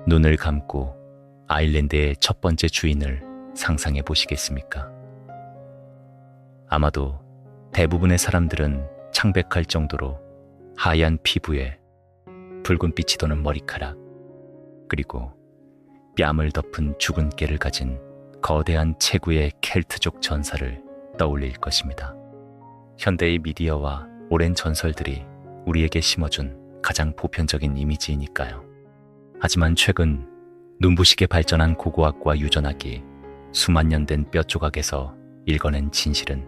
눈을 감고 아일랜드의 첫 번째 주인을 상상해 보시겠습니까? 아마도 대부분의 사람들은 창백할 정도로 하얀 피부에 붉은빛이 도는 머리카락, 그리고 뺨을 덮은 죽은 깨를 가진 거대한 체구의 켈트족 전사를 떠올릴 것입니다. 현대의 미디어와 오랜 전설들이 우리에게 심어준 가장 보편적인 이미지이니까요. 하지만 최근 눈부시게 발전한 고고학과 유전학이 수만 년 된 뼈 조각에서 읽어낸 진실은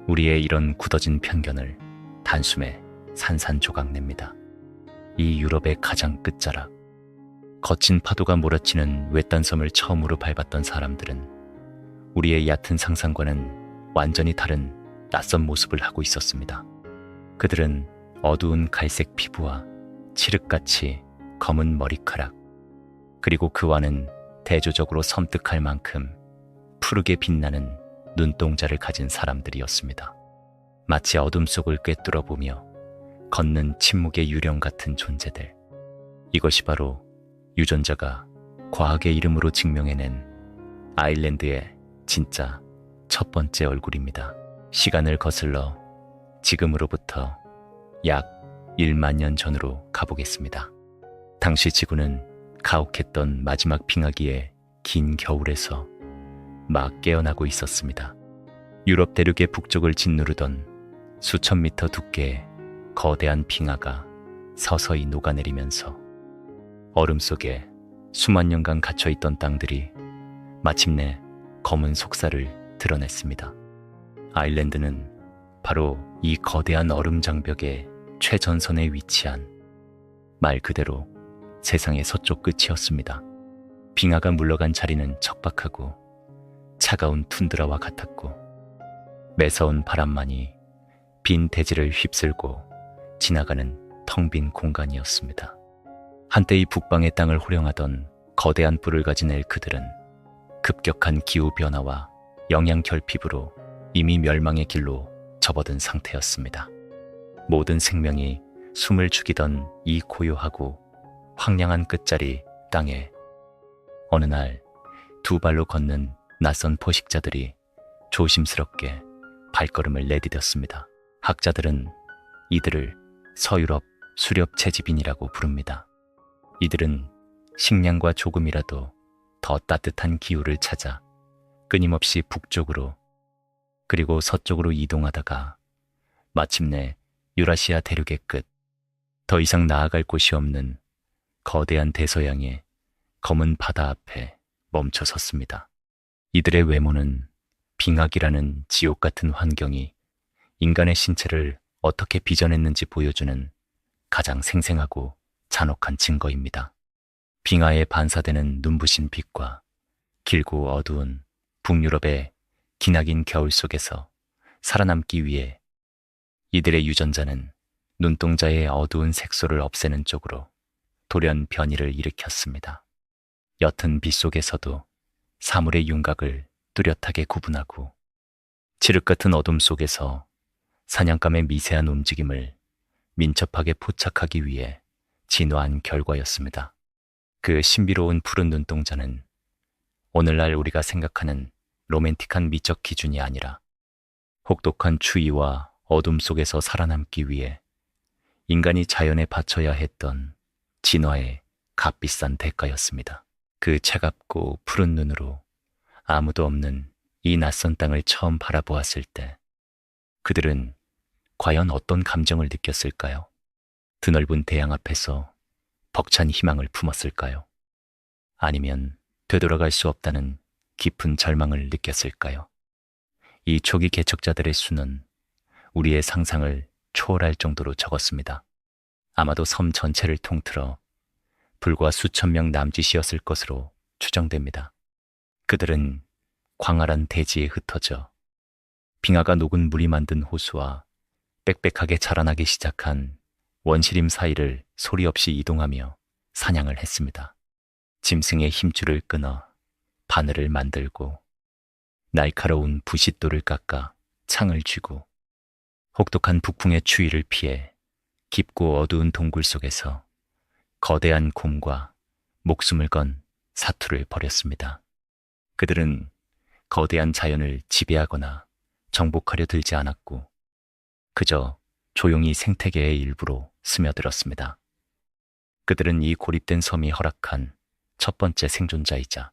우리의 이런 굳어진 편견을 단숨에 산산조각냅니다. 이 유럽의 가장 끝자락, 거친 파도가 몰아치는 외딴 섬을 처음으로 밟았던 사람들은 우리의 얕은 상상과는 완전히 다른 낯선 모습을 하고 있었습니다. 그들은 어두운 갈색 피부와 칠흑같이 검은 머리카락, 그리고 그와는 대조적으로 섬뜩할 만큼 푸르게 빛나는 눈동자를 가진 사람들이었습니다. 마치 어둠 속을 꿰뚫어보며 걷는 침묵의 유령 같은 존재들. 이것이 바로 유전자가 과학의 이름으로 증명해낸 아일랜드의 진짜 첫 번째 얼굴입니다. 시간을 거슬러 지금으로부터 약 1만 년 전으로 가보겠습니다. 당시 지구는 가혹했던 마지막 빙하기의 긴 겨울에서 막 깨어나고 있었습니다. 유럽 대륙의 북쪽을 짓누르던 수천 미터 두께의 거대한 빙하가 서서히 녹아내리면서 얼음 속에 수만 년간 갇혀있던 땅들이 마침내 검은 속살을 드러냈습니다. 아일랜드는 바로 이 거대한 얼음 장벽의 최전선에 위치한 말 그대로 세상의 서쪽 끝이었습니다. 빙하가 물러간 자리는 척박하고 차가운 툰드라와 같았고 매서운 바람만이 빈 대지를 휩쓸고 지나가는 텅 빈 공간이었습니다. 한때 이 북방의 땅을 호령하던 거대한 뿔을 가진 엘크들은 급격한 기후변화와 영양 결핍으로 이미 멸망의 길로 접어든 상태였습니다. 모든 생명이 숨을 죽이던 이 고요하고 황량한 끝자리 땅에 어느 날 두 발로 걷는 낯선 포식자들이 조심스럽게 발걸음을 내디뎠습니다. 학자들은 이들을 서유럽 수렵 채집인이라고 부릅니다. 이들은 식량과 조금이라도 더 따뜻한 기후를 찾아 끊임없이 북쪽으로 그리고 서쪽으로 이동하다가 마침내 유라시아 대륙의 끝, 더 이상 나아갈 곳이 없는 거대한 대서양의 검은 바다 앞에 멈춰 섰습니다. 이들의 외모는 빙하기라는 지옥 같은 환경이 인간의 신체를 어떻게 빚어냈는지 보여주는 가장 생생하고 잔혹한 증거입니다. 빙하에 반사되는 눈부신 빛과 길고 어두운 북유럽의 기나긴 겨울 속에서 살아남기 위해 이들의 유전자는 눈동자의 어두운 색소를 없애는 쪽으로 돌연 변이를 일으켰습니다. 옅은 빛 속에서도 사물의 윤곽을 뚜렷하게 구분하고 칠흑 같은 어둠 속에서 사냥감의 미세한 움직임을 민첩하게 포착하기 위해 진화한 결과였습니다. 그 신비로운 푸른 눈동자는 오늘날 우리가 생각하는 로맨틱한 미적 기준이 아니라 혹독한 추위와 어둠 속에서 살아남기 위해 인간이 자연에 바쳐야 했던 진화의 값비싼 대가였습니다. 그 차갑고 푸른 눈으로 아무도 없는 이 낯선 땅을 처음 바라보았을 때 그들은 과연 어떤 감정을 느꼈을까요? 드넓은 대양 앞에서 벅찬 희망을 품었을까요? 아니면 되돌아갈 수 없다는 깊은 절망을 느꼈을까요? 이 초기 개척자들의 수는 우리의 상상을 초월할 정도로 적었습니다. 아마도 섬 전체를 통틀어 불과 수천 명 남짓이었을 것으로 추정됩니다. 그들은 광활한 대지에 흩어져 빙하가 녹은 물이 만든 호수와 빽빽하게 자라나기 시작한 원시림 사이를 소리 없이 이동하며 사냥을 했습니다. 짐승의 힘줄을 끊어 바늘을 만들고 날카로운 부싯돌을 깎아 창을 쥐고 혹독한 북풍의 추위를 피해 깊고 어두운 동굴 속에서 거대한 곰과 목숨을 건 사투를 벌였습니다. 그들은 거대한 자연을 지배하거나 정복하려 들지 않았고 그저 조용히 생태계의 일부로 스며들었습니다. 그들은 이 고립된 섬이 허락한 첫 번째 생존자이자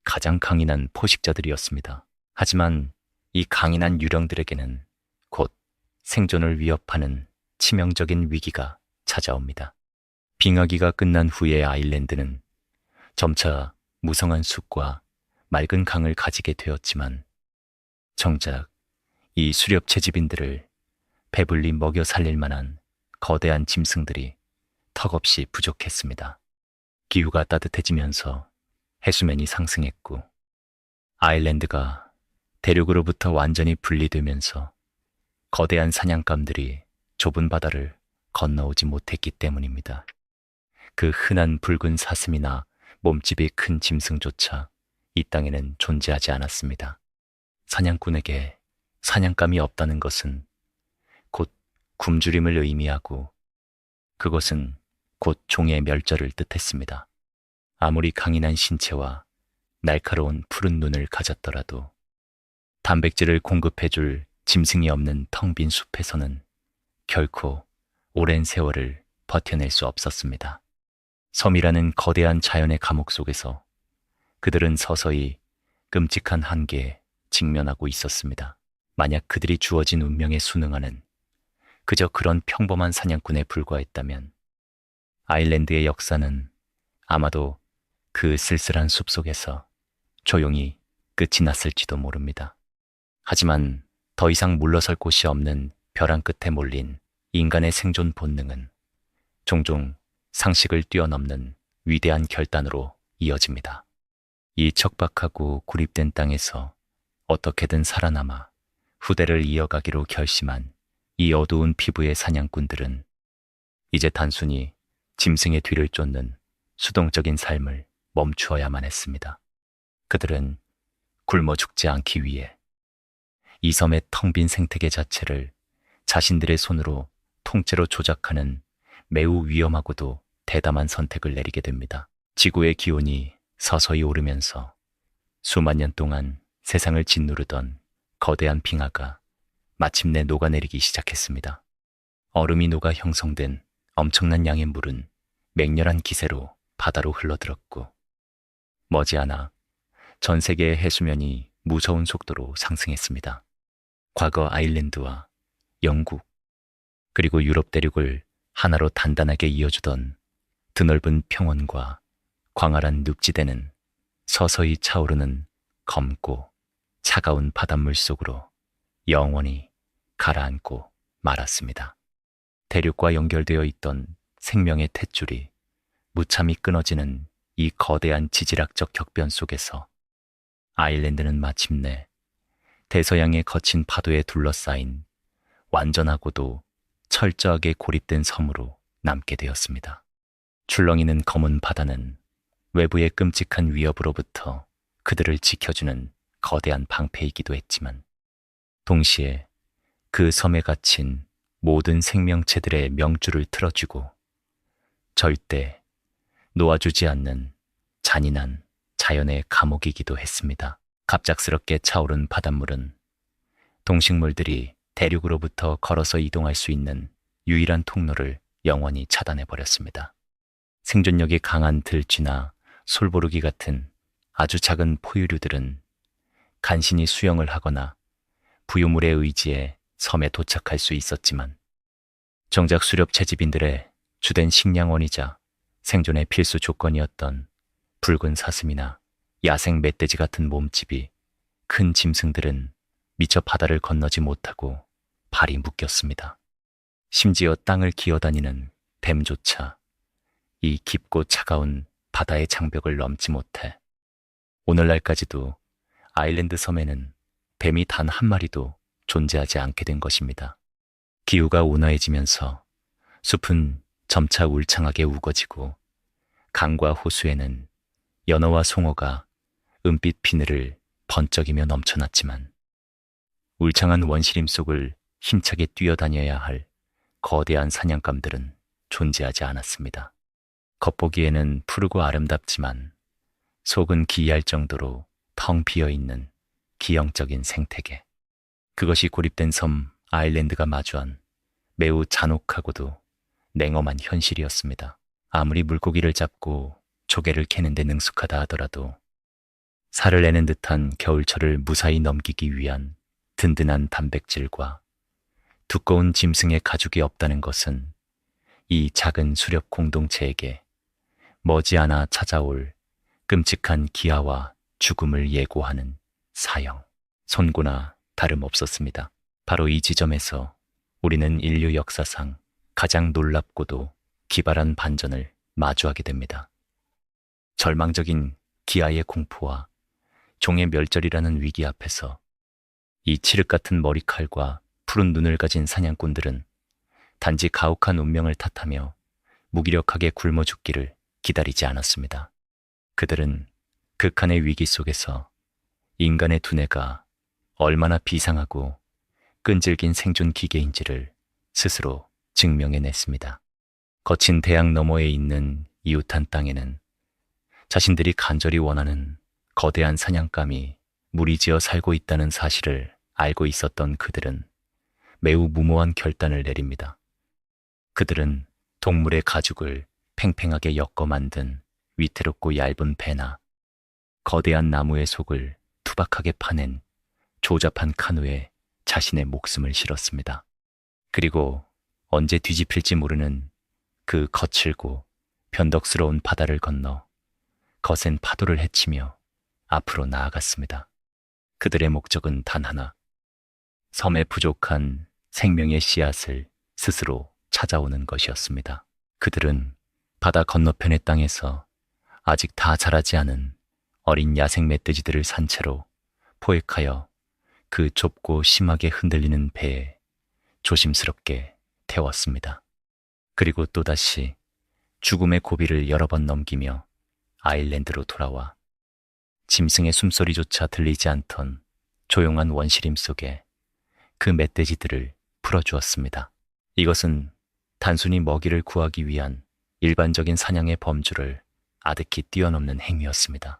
가장 강인한 포식자들이었습니다. 하지만 이 강인한 유령들에게는 곧 생존을 위협하는 치명적인 위기가 찾아옵니다. 빙하기가 끝난 후의 아일랜드는 점차 무성한 숲과 맑은 강을 가지게 되었지만 정작 이 수렵 채집인들을 배불리 먹여 살릴 만한 거대한 짐승들이 턱없이 부족했습니다. 기후가 따뜻해지면서 해수면이 상승했고 아일랜드가 대륙으로부터 완전히 분리되면서 거대한 사냥감들이 좁은 바다를 건너오지 못했기 때문입니다. 그 흔한 붉은 사슴이나 몸집이 큰 짐승조차 이 땅에는 존재하지 않았습니다. 사냥꾼에게 사냥감이 없다는 것은 곧 굶주림을 의미하고 그것은 곧 종의 멸절을 뜻했습니다. 아무리 강인한 신체와 날카로운 푸른 눈을 가졌더라도 단백질을 공급해줄 짐승이 없는 텅 빈 숲에서는 결코 오랜 세월을 버텨낼 수 없었습니다. 섬이라는 거대한 자연의 감옥 속에서 그들은 서서히 끔찍한 한계에 직면하고 있었습니다. 만약 그들이 주어진 운명에 순응하는 그저 그런 평범한 사냥꾼에 불과했다면 아일랜드의 역사는 아마도 그 쓸쓸한 숲속에서 조용히 끝이 났을지도 모릅니다. 하지만 더 이상 물러설 곳이 없는 벼랑 끝에 몰린 인간의 생존 본능은 종종 상식을 뛰어넘는 위대한 결단으로 이어집니다. 이 척박하고 고립된 땅에서 어떻게든 살아남아 후대를 이어가기로 결심한 이 어두운 피부의 사냥꾼들은 이제 단순히 짐승의 뒤를 쫓는 수동적인 삶을 멈추어야만 했습니다. 그들은 굶어 죽지 않기 위해 이 섬의 텅 빈 생태계 자체를 자신들의 손으로 통째로 조작하는 매우 위험하고도 대담한 선택을 내리게 됩니다. 지구의 기온이 서서히 오르면서 수만 년 동안 세상을 짓누르던 거대한 빙하가 마침내 녹아내리기 시작했습니다. 얼음이 녹아 형성된 엄청난 양의 물은 맹렬한 기세로 바다로 흘러들었고 머지않아 전 세계의 해수면이 무서운 속도로 상승했습니다. 과거 아일랜드와 영국 그리고 유럽 대륙을 하나로 단단하게 이어주던 드넓은 평원과 광활한 늪지대는 서서히 차오르는 검고 차가운 바닷물 속으로 영원히 가라앉고 말았습니다. 대륙과 연결되어 있던 생명의 탯줄이 무참히 끊어지는 이 거대한 지질학적 격변 속에서 아일랜드는 마침내 대서양의 거친 파도에 둘러싸인 완전하고도 철저하게 고립된 섬으로 남게 되었습니다. 출렁이는 검은 바다는 외부의 끔찍한 위협으로부터 그들을 지켜주는 거대한 방패이기도 했지만 동시에 그 섬에 갇힌 모든 생명체들의 명줄을 틀어주고 절대 놓아주지 않는 잔인한 자연의 감옥이기도 했습니다. 갑작스럽게 차오른 바닷물은 동식물들이 대륙으로부터 걸어서 이동할 수 있는 유일한 통로를 영원히 차단해버렸습니다. 생존력이 강한 들쥐나 솔보르기 같은 아주 작은 포유류들은 간신히 수영을 하거나 부유물에 의지해 섬에 도착할 수 있었지만 정작 수렵 채집인들의 주된 식량원이자 생존의 필수 조건이었던 붉은 사슴이나 야생 멧돼지 같은 몸집이 큰 짐승들은 미처 바다를 건너지 못하고 발이 묶였습니다. 심지어 땅을 기어다니는 뱀조차 이 깊고 차가운 바다의 장벽을 넘지 못해 오늘날까지도 아일랜드 섬에는 뱀이 단 한 마리도 존재하지 않게 된 것입니다. 기후가 온화해지면서 숲은 점차 울창하게 우거지고 강과 호수에는 연어와 송어가 은빛 비늘을 번쩍이며 넘쳐났지만 울창한 원시림 속을 힘차게 뛰어다녀야 할 거대한 사냥감들은 존재하지 않았습니다. 겉보기에는 푸르고 아름답지만 속은 기이할 정도로 텅 비어있는 기형적인 생태계. 그것이 고립된 섬 아일랜드가 마주한 매우 잔혹하고도 냉엄한 현실이었습니다. 아무리 물고기를 잡고 조개를 캐는데 능숙하다 하더라도 살을 내는 듯한 겨울철을 무사히 넘기기 위한 든든한 단백질과 두꺼운 짐승의 가죽이 없다는 것은 이 작은 수렵 공동체에게 머지않아 찾아올 끔찍한 기아와 죽음을 예고하는 사형, 선고나 다름없었습니다. 바로 이 지점에서 우리는 인류 역사상 가장 놀랍고도 기발한 반전을 마주하게 됩니다. 절망적인 기아의 공포와 종의 멸절이라는 위기 앞에서 이 칠흑 같은 머리칼과 푸른 눈을 가진 사냥꾼들은 단지 가혹한 운명을 탓하며 무기력하게 굶어 죽기를 기다리지 않았습니다. 그들은 극한의 위기 속에서 인간의 두뇌가 얼마나 비상하고 끈질긴 생존 기계인지를 스스로 증명해냈습니다. 거친 대양 너머에 있는 이웃한 땅에는 자신들이 간절히 원하는 거대한 사냥감이 무리지어 살고 있다는 사실을 알고 있었던 그들은 매우 무모한 결단을 내립니다. 그들은 동물의 가죽을 팽팽하게 엮어 만든 위태롭고 얇은 배나 거대한 나무의 속을 투박하게 파낸 조잡한 카누에 자신의 목숨을 실었습니다. 그리고 언제 뒤집힐지 모르는 그 거칠고 변덕스러운 바다를 건너 거센 파도를 헤치며 앞으로 나아갔습니다. 그들의 목적은 단 하나, 섬에 부족한 생명의 씨앗을 스스로 찾아오는 것이었습니다. 그들은 바다 건너편의 땅에서 아직 다 자라지 않은 어린 야생 멧돼지들을 산채로 포획하여 그 좁고 심하게 흔들리는 배에 조심스럽게 태웠습니다. 그리고 또다시 죽음의 고비를 여러 번 넘기며 아일랜드로 돌아와 짐승의 숨소리조차 들리지 않던 조용한 원시림 속에 그 멧돼지들을 풀어주었습니다. 이것은 단순히 먹이를 구하기 위한 일반적인 사냥의 범주를 아득히 뛰어넘는 행위였습니다.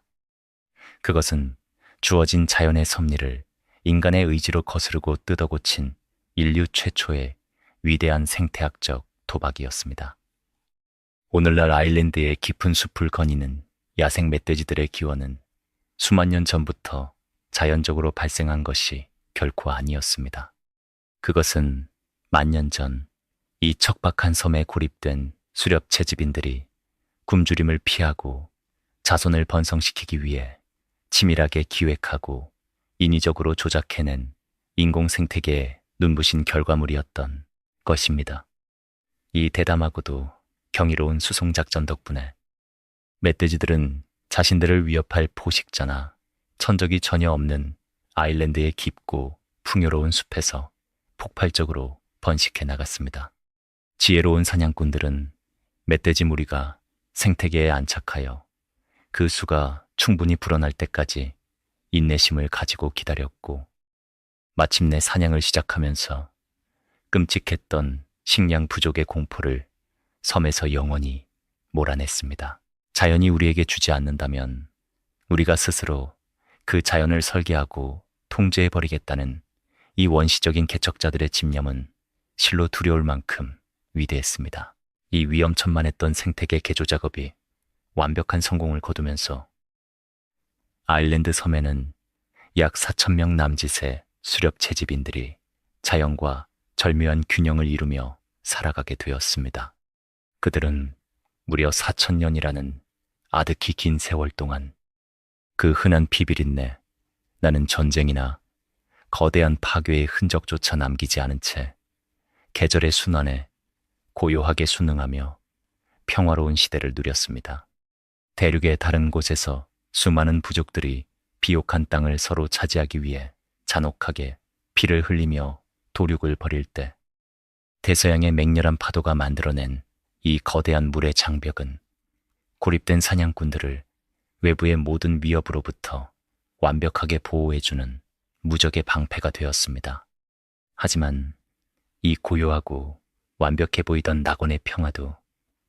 그것은 주어진 자연의 섭리를 인간의 의지로 거스르고 뜯어고친 인류 최초의 위대한 생태학적 도박이었습니다. 오늘날 아일랜드의 깊은 숲을 거니는 야생 멧돼지들의 기원은 수만 년 전부터 자연적으로 발생한 것이 결코 아니었습니다. 그것은 만년 전 이 척박한 섬에 고립된 수렵 채집인들이 굶주림을 피하고 자손을 번성시키기 위해 치밀하게 기획하고 인위적으로 조작해낸 인공 생태계의 눈부신 결과물이었던 것입니다. 이 대담하고도 경이로운 수송작전 덕분에 멧돼지들은 자신들을 위협할 포식자나 천적이 전혀 없는 아일랜드의 깊고 풍요로운 숲에서 폭발적으로 번식해 나갔습니다. 지혜로운 사냥꾼들은 멧돼지 무리가 생태계에 안착하여 그 수가 충분히 불어날 때까지 인내심을 가지고 기다렸고 마침내 사냥을 시작하면서 끔찍했던 식량 부족의 공포를 섬에서 영원히 몰아냈습니다. 자연이 우리에게 주지 않는다면 우리가 스스로 그 자연을 설계하고 통제해버리겠다는 이 원시적인 개척자들의 집념은 실로 두려울 만큼 위대했습니다. 이 위험천만했던 생태계 개조 작업이 완벽한 성공을 거두면서 아일랜드 섬에는 약 4,000명 남짓의 수렵 채집인들이 자연과 절묘한 균형을 이루며 살아가게 되었습니다. 그들은 무려 4,000년이라는 아득히 긴 세월 동안 그 흔한 피비린내, 나는 전쟁이나 거대한 파괴의 흔적조차 남기지 않은 채 계절의 순환에 고요하게 순응하며 평화로운 시대를 누렸습니다. 대륙의 다른 곳에서 수많은 부족들이 비옥한 땅을 서로 차지하기 위해 잔혹하게 피를 흘리며 도륙을 벌일 때 대서양의 맹렬한 파도가 만들어낸 이 거대한 물의 장벽은 고립된 사냥꾼들을 외부의 모든 위협으로부터 완벽하게 보호해주는 무적의 방패가 되었습니다. 하지만 이 고요하고 완벽해 보이던 낙원의 평화도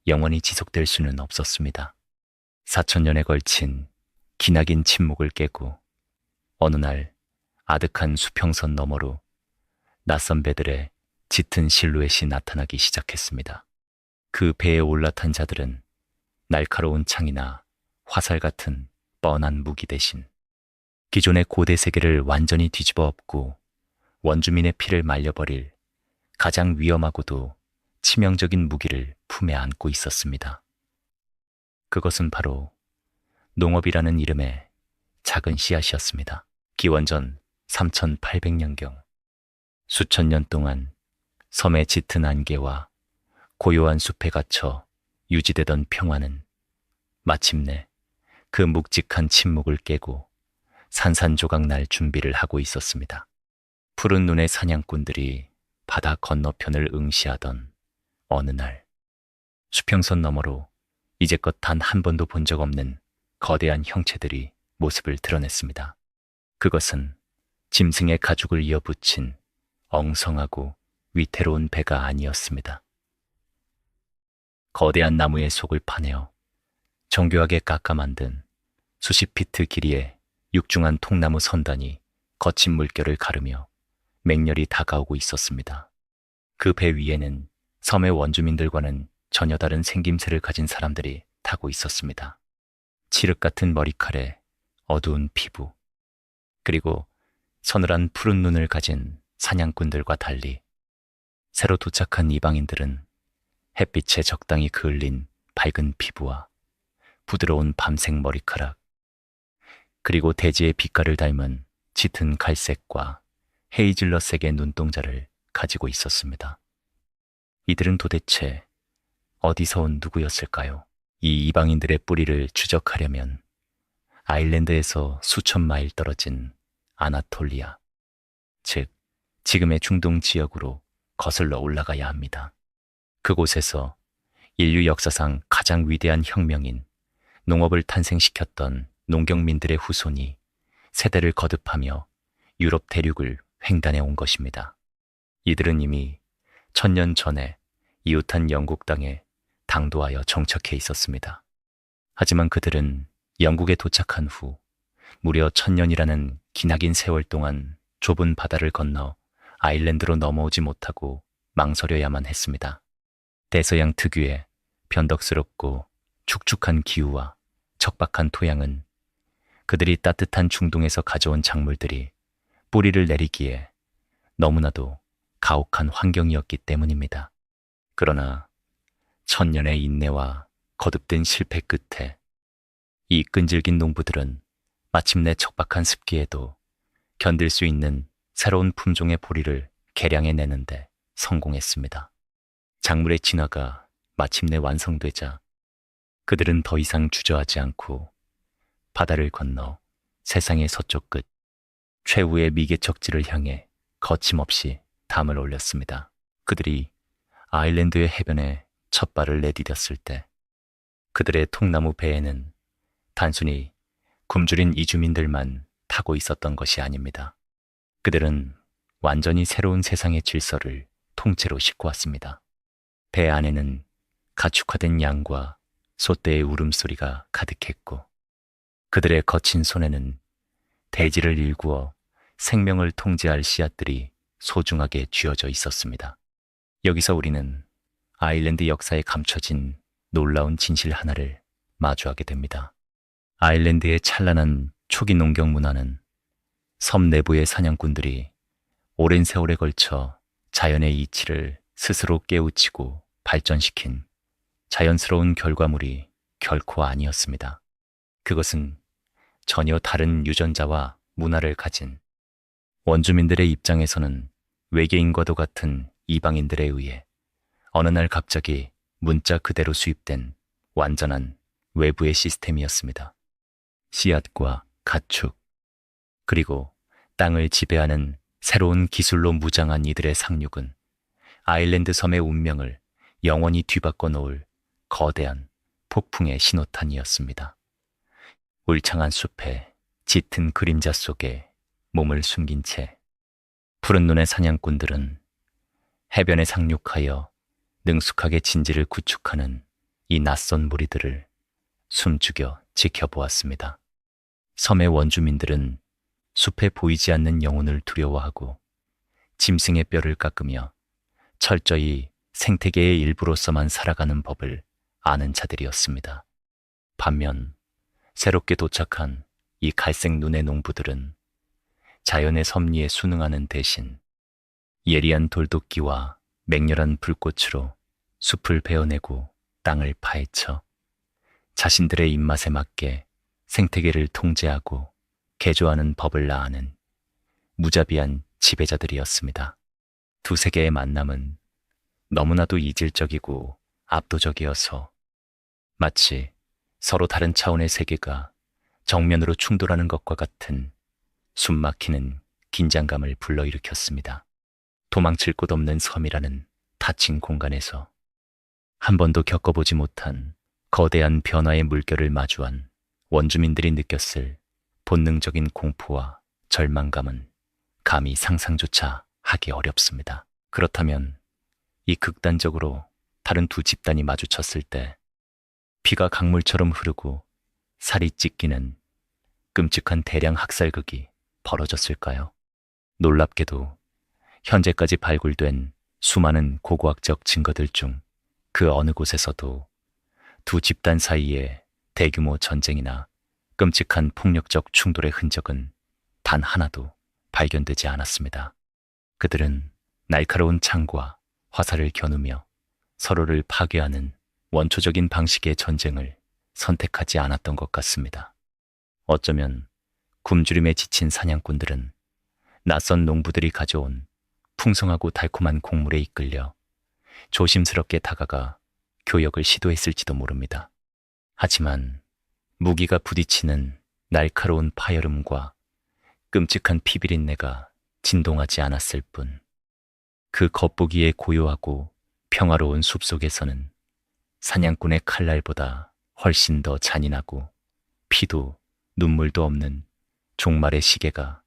영원히 지속될 수는 없었습니다. 4천년에 걸친 기나긴 침묵을 깨고 어느 날 아득한 수평선 너머로 낯선 배들의 짙은 실루엣이 나타나기 시작했습니다. 그 배에 올라탄 자들은 날카로운 창이나 화살 같은 뻔한 무기 대신 기존의 고대 세계를 완전히 뒤집어 엎고 원주민의 피를 말려버릴 가장 위험하고도 치명적인 무기를 품에 안고 있었습니다. 그것은 바로 농업이라는 이름의 작은 씨앗이었습니다. 기원전 3800년경 수천 년 동안 섬의 짙은 안개와 고요한 숲에 갇혀 유지되던 평화는 마침내 그 묵직한 침묵을 깨고 산산조각 날 준비를 하고 있었습니다. 푸른 눈의 사냥꾼들이 바다 건너편을 응시하던 어느 날, 수평선 너머로 이제껏 단 한 번도 본 적 없는 거대한 형체들이 모습을 드러냈습니다. 그것은 짐승의 가죽을 이어붙인 엉성하고 위태로운 배가 아니었습니다. 거대한 나무의 속을 파내어 정교하게 깎아 만든 수십 피트 길이의 육중한 통나무 선단이 거친 물결을 가르며 맹렬히 다가오고 있었습니다. 그 배 위에는 섬의 원주민들과는 전혀 다른 생김새를 가진 사람들이 타고 있었습니다. 칠흑 같은 머리칼에 어두운 피부, 그리고 서늘한 푸른 눈을 가진 사냥꾼들과 달리 새로 도착한 이방인들은 햇빛에 적당히 그을린 밝은 피부와 부드러운 밤색 머리카락, 그리고 대지의 빛깔을 닮은 짙은 갈색과 헤이즐넛색의 눈동자를 가지고 있었습니다. 이들은 도대체 어디서 온 누구였을까요? 이 이방인들의 뿌리를 추적하려면 아일랜드에서 수천 마일 떨어진 아나톨리아, 즉 지금의 중동 지역으로 거슬러 올라가야 합니다. 그곳에서 인류 역사상 가장 위대한 혁명인 농업을 탄생시켰던 농경민들의 후손이 세대를 거듭하며 유럽 대륙을 횡단해 온 것입니다. 이들은 이미 1000년 전에 이웃한 영국 땅에 당도하여 정착해 있었습니다. 하지만 그들은 영국에 도착한 후 무려 1000년이라는 기나긴 세월 동안 좁은 바다를 건너 아일랜드로 넘어오지 못하고 망설여야만 했습니다. 대서양 특유의 변덕스럽고 축축한 기후와 척박한 토양은 그들이 따뜻한 중동에서 가져온 작물들이 뿌리를 내리기에 너무나도 가혹한 환경이었기 때문입니다. 그러나 1000년의 인내와 거듭된 실패 끝에 이 끈질긴 농부들은 마침내 척박한 습기에도 견딜 수 있는 새로운 품종의 보리를 개량해내는데 성공했습니다. 작물의 진화가 마침내 완성되자 그들은 더 이상 주저하지 않고 바다를 건너 세상의 서쪽 끝 최후의 미개척지를 향해 거침없이 담을 올렸습니다. 그들이 아일랜드의 해변에 첫 발을 내디뎠을 때 그들의 통나무 배에는 단순히 굶주린 이주민들만 타고 있었던 것이 아닙니다. 그들은 완전히 새로운 세상의 질서를 통째로 싣고 왔습니다. 배 안에는 가축화된 양과 소떼의 울음소리가 가득했고 그들의 거친 손에는 대지를 일구어 생명을 통제할 씨앗들이 소중하게 쥐어져 있었습니다. 여기서 우리는 아일랜드 역사에 감춰진 놀라운 진실 하나를 마주하게 됩니다. 아일랜드의 찬란한 초기 농경 문화는 섬 내부의 사냥꾼들이 오랜 세월에 걸쳐 자연의 이치를 스스로 깨우치고 발전시킨 자연스러운 결과물이 결코 아니었습니다. 그것은 전혀 다른 유전자와 문화를 가진 원주민들의 입장에서는 외계인과도 같은 이방인들에 의해 어느 날 갑자기 문자 그대로 수입된 완전한 외부의 시스템이었습니다. 씨앗과 가축, 그리고 땅을 지배하는 새로운 기술로 무장한 이들의 상륙은 아일랜드 섬의 운명을 영원히 뒤바꿔 놓을 거대한 폭풍의 신호탄이었습니다. 울창한 숲에 짙은 그림자 속에 몸을 숨긴 채 푸른 눈의 사냥꾼들은 해변에 상륙하여 능숙하게 진지를 구축하는 이 낯선 무리들을 숨죽여 지켜보았습니다. 섬의 원주민들은 숲에 보이지 않는 영혼을 두려워하고 짐승의 뼈를 깎으며 철저히 생태계의 일부로서만 살아가는 법을 아는 자들이었습니다. 반면 새롭게 도착한 이 갈색 눈의 농부들은 자연의 섭리에 순응하는 대신 예리한 돌도끼와 맹렬한 불꽃으로 숲을 베어내고 땅을 파헤쳐 자신들의 입맛에 맞게 생태계를 통제하고 개조하는 법을 아는 무자비한 지배자들이었습니다. 두 세계의 만남은 너무나도 이질적이고 압도적이어서 마치 서로 다른 차원의 세계가 정면으로 충돌하는 것과 같은 숨막히는 긴장감을 불러일으켰습니다. 도망칠 곳 없는 섬이라는 닫힌 공간에서 한 번도 겪어보지 못한 거대한 변화의 물결을 마주한 원주민들이 느꼈을 본능적인 공포와 절망감은 감히 상상조차 하기 어렵습니다. 그렇다면 이 극단적으로 다른 두 집단이 마주쳤을 때 피가 강물처럼 흐르고 살이 찢기는 끔찍한 대량 학살극이 벌어졌을까요? 놀랍게도 현재까지 발굴된 수많은 고고학적 증거들 중 그 어느 곳에서도 두 집단 사이에 대규모 전쟁이나 끔찍한 폭력적 충돌의 흔적은 단 하나도 발견되지 않았습니다. 그들은 날카로운 창과 화살을 겨누며 서로를 파괴하는 원초적인 방식의 전쟁을 선택하지 않았던 것 같습니다. 어쩌면 굶주림에 지친 사냥꾼들은 낯선 농부들이 가져온 풍성하고 달콤한 곡물에 이끌려 조심스럽게 다가가 교역을 시도했을지도 모릅니다. 하지만 무기가 부딪히는 날카로운 파열음과 끔찍한 피비린내가 진동하지 않았을 뿐, 그 겉보기에 고요하고 평화로운 숲속에서는 사냥꾼의 칼날보다 훨씬 더 잔인하고 피도 눈물도 없는 종말의 시계가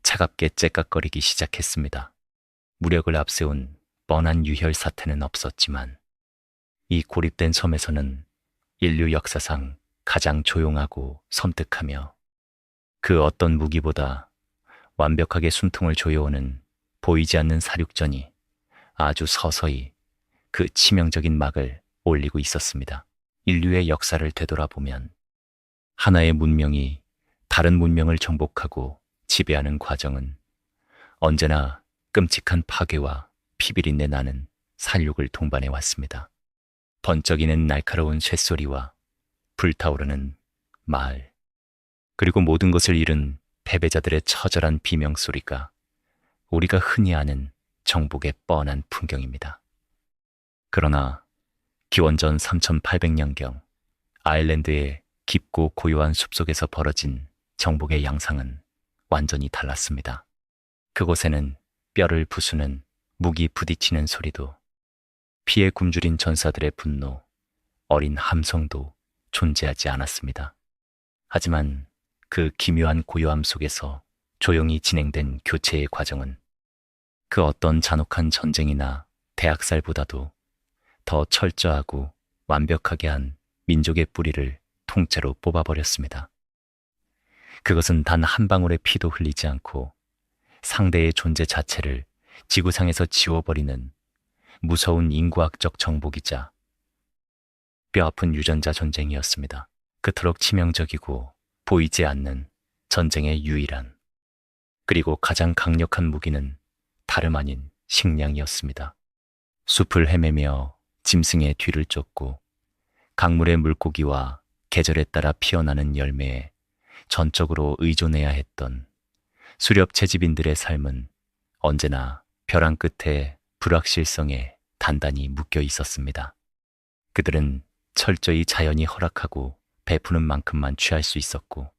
차갑게 째깍거리기 시작했습니다. 무력을 앞세운 뻔한 유혈 사태는 없었지만 이 고립된 섬에서는 인류 역사상 가장 조용하고 섬뜩하며 그 어떤 무기보다 완벽하게 숨통을 조여오는 보이지 않는 사륙전이 아주 서서히 그 치명적인 막을 올리고 있었습니다. 인류의 역사를 되돌아보면 하나의 문명이 다른 문명을 정복하고 지배하는 과정은 언제나 끔찍한 파괴와 피비린내 나는 살육을 동반해 왔습니다. 번쩍이는 날카로운 쇳소리와 불타오르는 마을, 그리고 모든 것을 잃은 패배자들의 처절한 비명소리가 우리가 흔히 아는 정복의 뻔한 풍경입니다. 그러나 기원전 3800년경 아일랜드의 깊고 고요한 숲속에서 벌어진 정복의 양상은 완전히 달랐습니다. 그곳에는 뼈를 부수는 무기 부딪히는 소리도, 피에 굶주린 전사들의 분노, 어린 함성도 존재하지 않았습니다. 하지만 그 기묘한 고요함 속에서 조용히 진행된 교체의 과정은 그 어떤 잔혹한 전쟁이나 대학살보다도 더 철저하고 완벽하게 한 민족의 뿌리를 통째로 뽑아버렸습니다. 그것은 단 한 방울의 피도 흘리지 않고 상대의 존재 자체를 지구상에서 지워버리는 무서운 인구학적 정복이자 뼈아픈 유전자 전쟁이었습니다. 그토록 치명적이고 보이지 않는 전쟁의 유일한, 그리고 가장 강력한 무기는 다름 아닌 식량이었습니다. 숲을 헤매며 짐승의 뒤를 쫓고 강물의 물고기와 계절에 따라 피어나는 열매에 전적으로 의존해야 했던 수렵 채집인들의 삶은 언제나 벼랑 끝에 불확실성에 단단히 묶여 있었습니다. 그들은 철저히 자연이 허락하고 베푸는 만큼만 취할 수 있었고,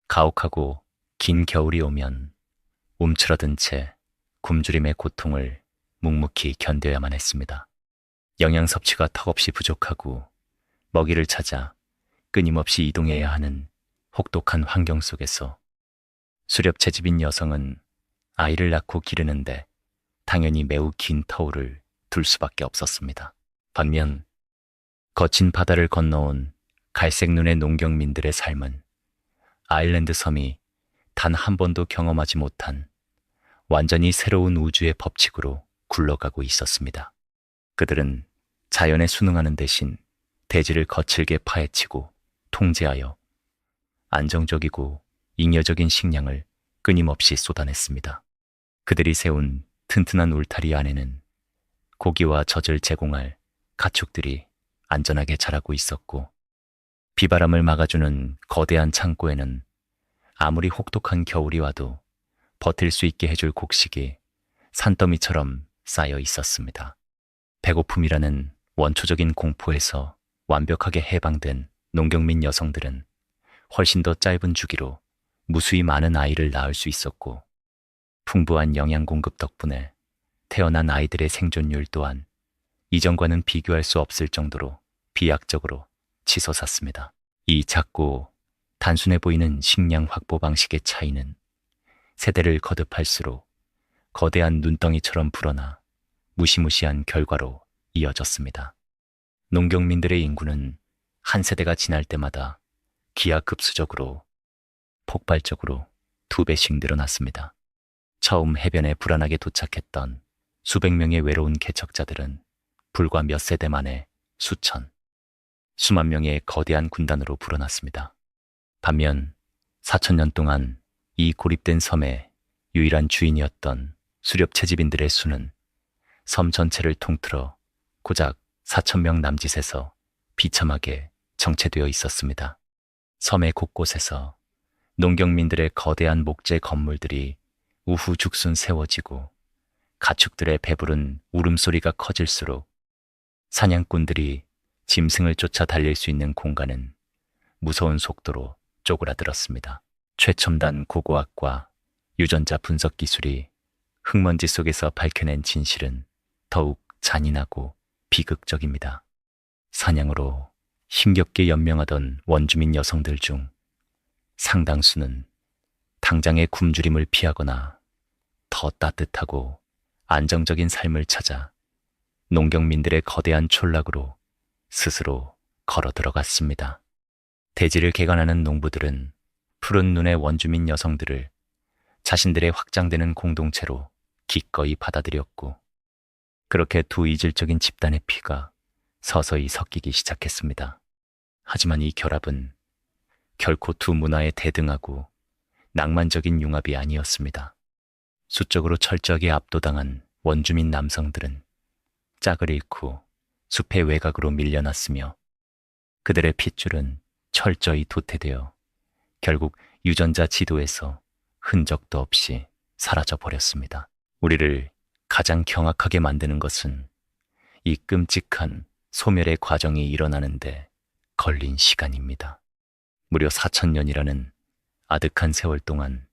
가혹하고 긴 겨울이 오면 움츠러든 채 굶주림의 고통을 묵묵히 견뎌야만 했습니다. 영양 섭취가 턱없이 부족하고 먹이를 찾아 끊임없이 이동해야 하는 혹독한 환경 속에서 수렵 채집인 여성은 아이를 낳고 기르는데 당연히 매우 긴 터울을 둘 수밖에 없었습니다. 반면 거친 바다를 건너온 갈색 눈의 농경민들의 삶은 아일랜드 섬이 단 한 번도 경험하지 못한 완전히 새로운 우주의 법칙으로 굴러가고 있었습니다. 그들은 자연에 순응하는 대신 대지를 거칠게 파헤치고 통제하여 안정적이고 잉여적인 식량을 끊임없이 쏟아냈습니다. 그들이 세운 튼튼한 울타리 안에는 고기와 젖을 제공할 가축들이 안전하게 자라고 있었고, 비바람을 막아주는 거대한 창고에는 아무리 혹독한 겨울이 와도 버틸 수 있게 해줄 곡식이 산더미처럼 쌓여 있었습니다. 배고픔이라는 원초적인 공포에서 완벽하게 해방된 농경민 여성들은 훨씬 더 짧은 주기로 무수히 많은 아이를 낳을 수 있었고, 풍부한 영양 공급 덕분에 태어난 아이들의 생존율 또한 이전과는 비교할 수 없을 정도로 비약적으로 치솟았습니다. 이 작고 단순해 보이는 식량 확보 방식의 차이는 세대를 거듭할수록 거대한 눈덩이처럼 불어나 무시무시한 결과로 이어졌습니다. 농경민들의 인구는 한 세대가 지날 때마다 기하급수적으로 폭발적으로 2배씩 늘어났습니다. 처음 해변에 불안하게 도착했던 수백 명의 외로운 개척자들은 불과 몇 세대 만에 수천, 수만 명의 거대한 군단으로 불어났습니다. 반면 4,000년 동안 이 고립된 섬의 유일한 주인이었던 수렵 채집인들의 수는 섬 전체를 통틀어 고작 4,000명 남짓에서 비참하게 정체되어 있었습니다. 섬의 곳곳에서 농경민들의 거대한 목재 건물들이 우후죽순 세워지고 가축들의 배부른 울음소리가 커질수록 사냥꾼들이 짐승을 쫓아 달릴 수 있는 공간은 무서운 속도로 쪼그라들었습니다. 최첨단 고고학과 유전자 분석 기술이 흙먼지 속에서 밝혀낸 진실은 더욱 잔인하고 비극적입니다. 사냥으로 힘겹게 연명하던 원주민 여성들 중 상당수는 당장의 굶주림을 피하거나 더 따뜻하고 안정적인 삶을 찾아 농경민들의 거대한 촌락으로 스스로 걸어 들어갔습니다. 대지를 개간하는 농부들은 푸른 눈의 원주민 여성들을 자신들의 확장되는 공동체로 기꺼이 받아들였고, 그렇게 두 이질적인 집단의 피가 서서히 섞이기 시작했습니다. 하지만 이 결합은 결코 두 문화의 대등하고 낭만적인 융합이 아니었습니다. 수적으로 철저하게 압도당한 원주민 남성들은 짝을 잃고 숲의 외곽으로 밀려났으며, 그들의 핏줄은 철저히 도태되어 결국 유전자 지도에서 흔적도 없이 사라져 버렸습니다. 우리를 가장 경악하게 만드는 것은 이 끔찍한 소멸의 과정이 일어나는데 걸린 시간입니다. 무려 4,000년이라는 아득한 세월 동안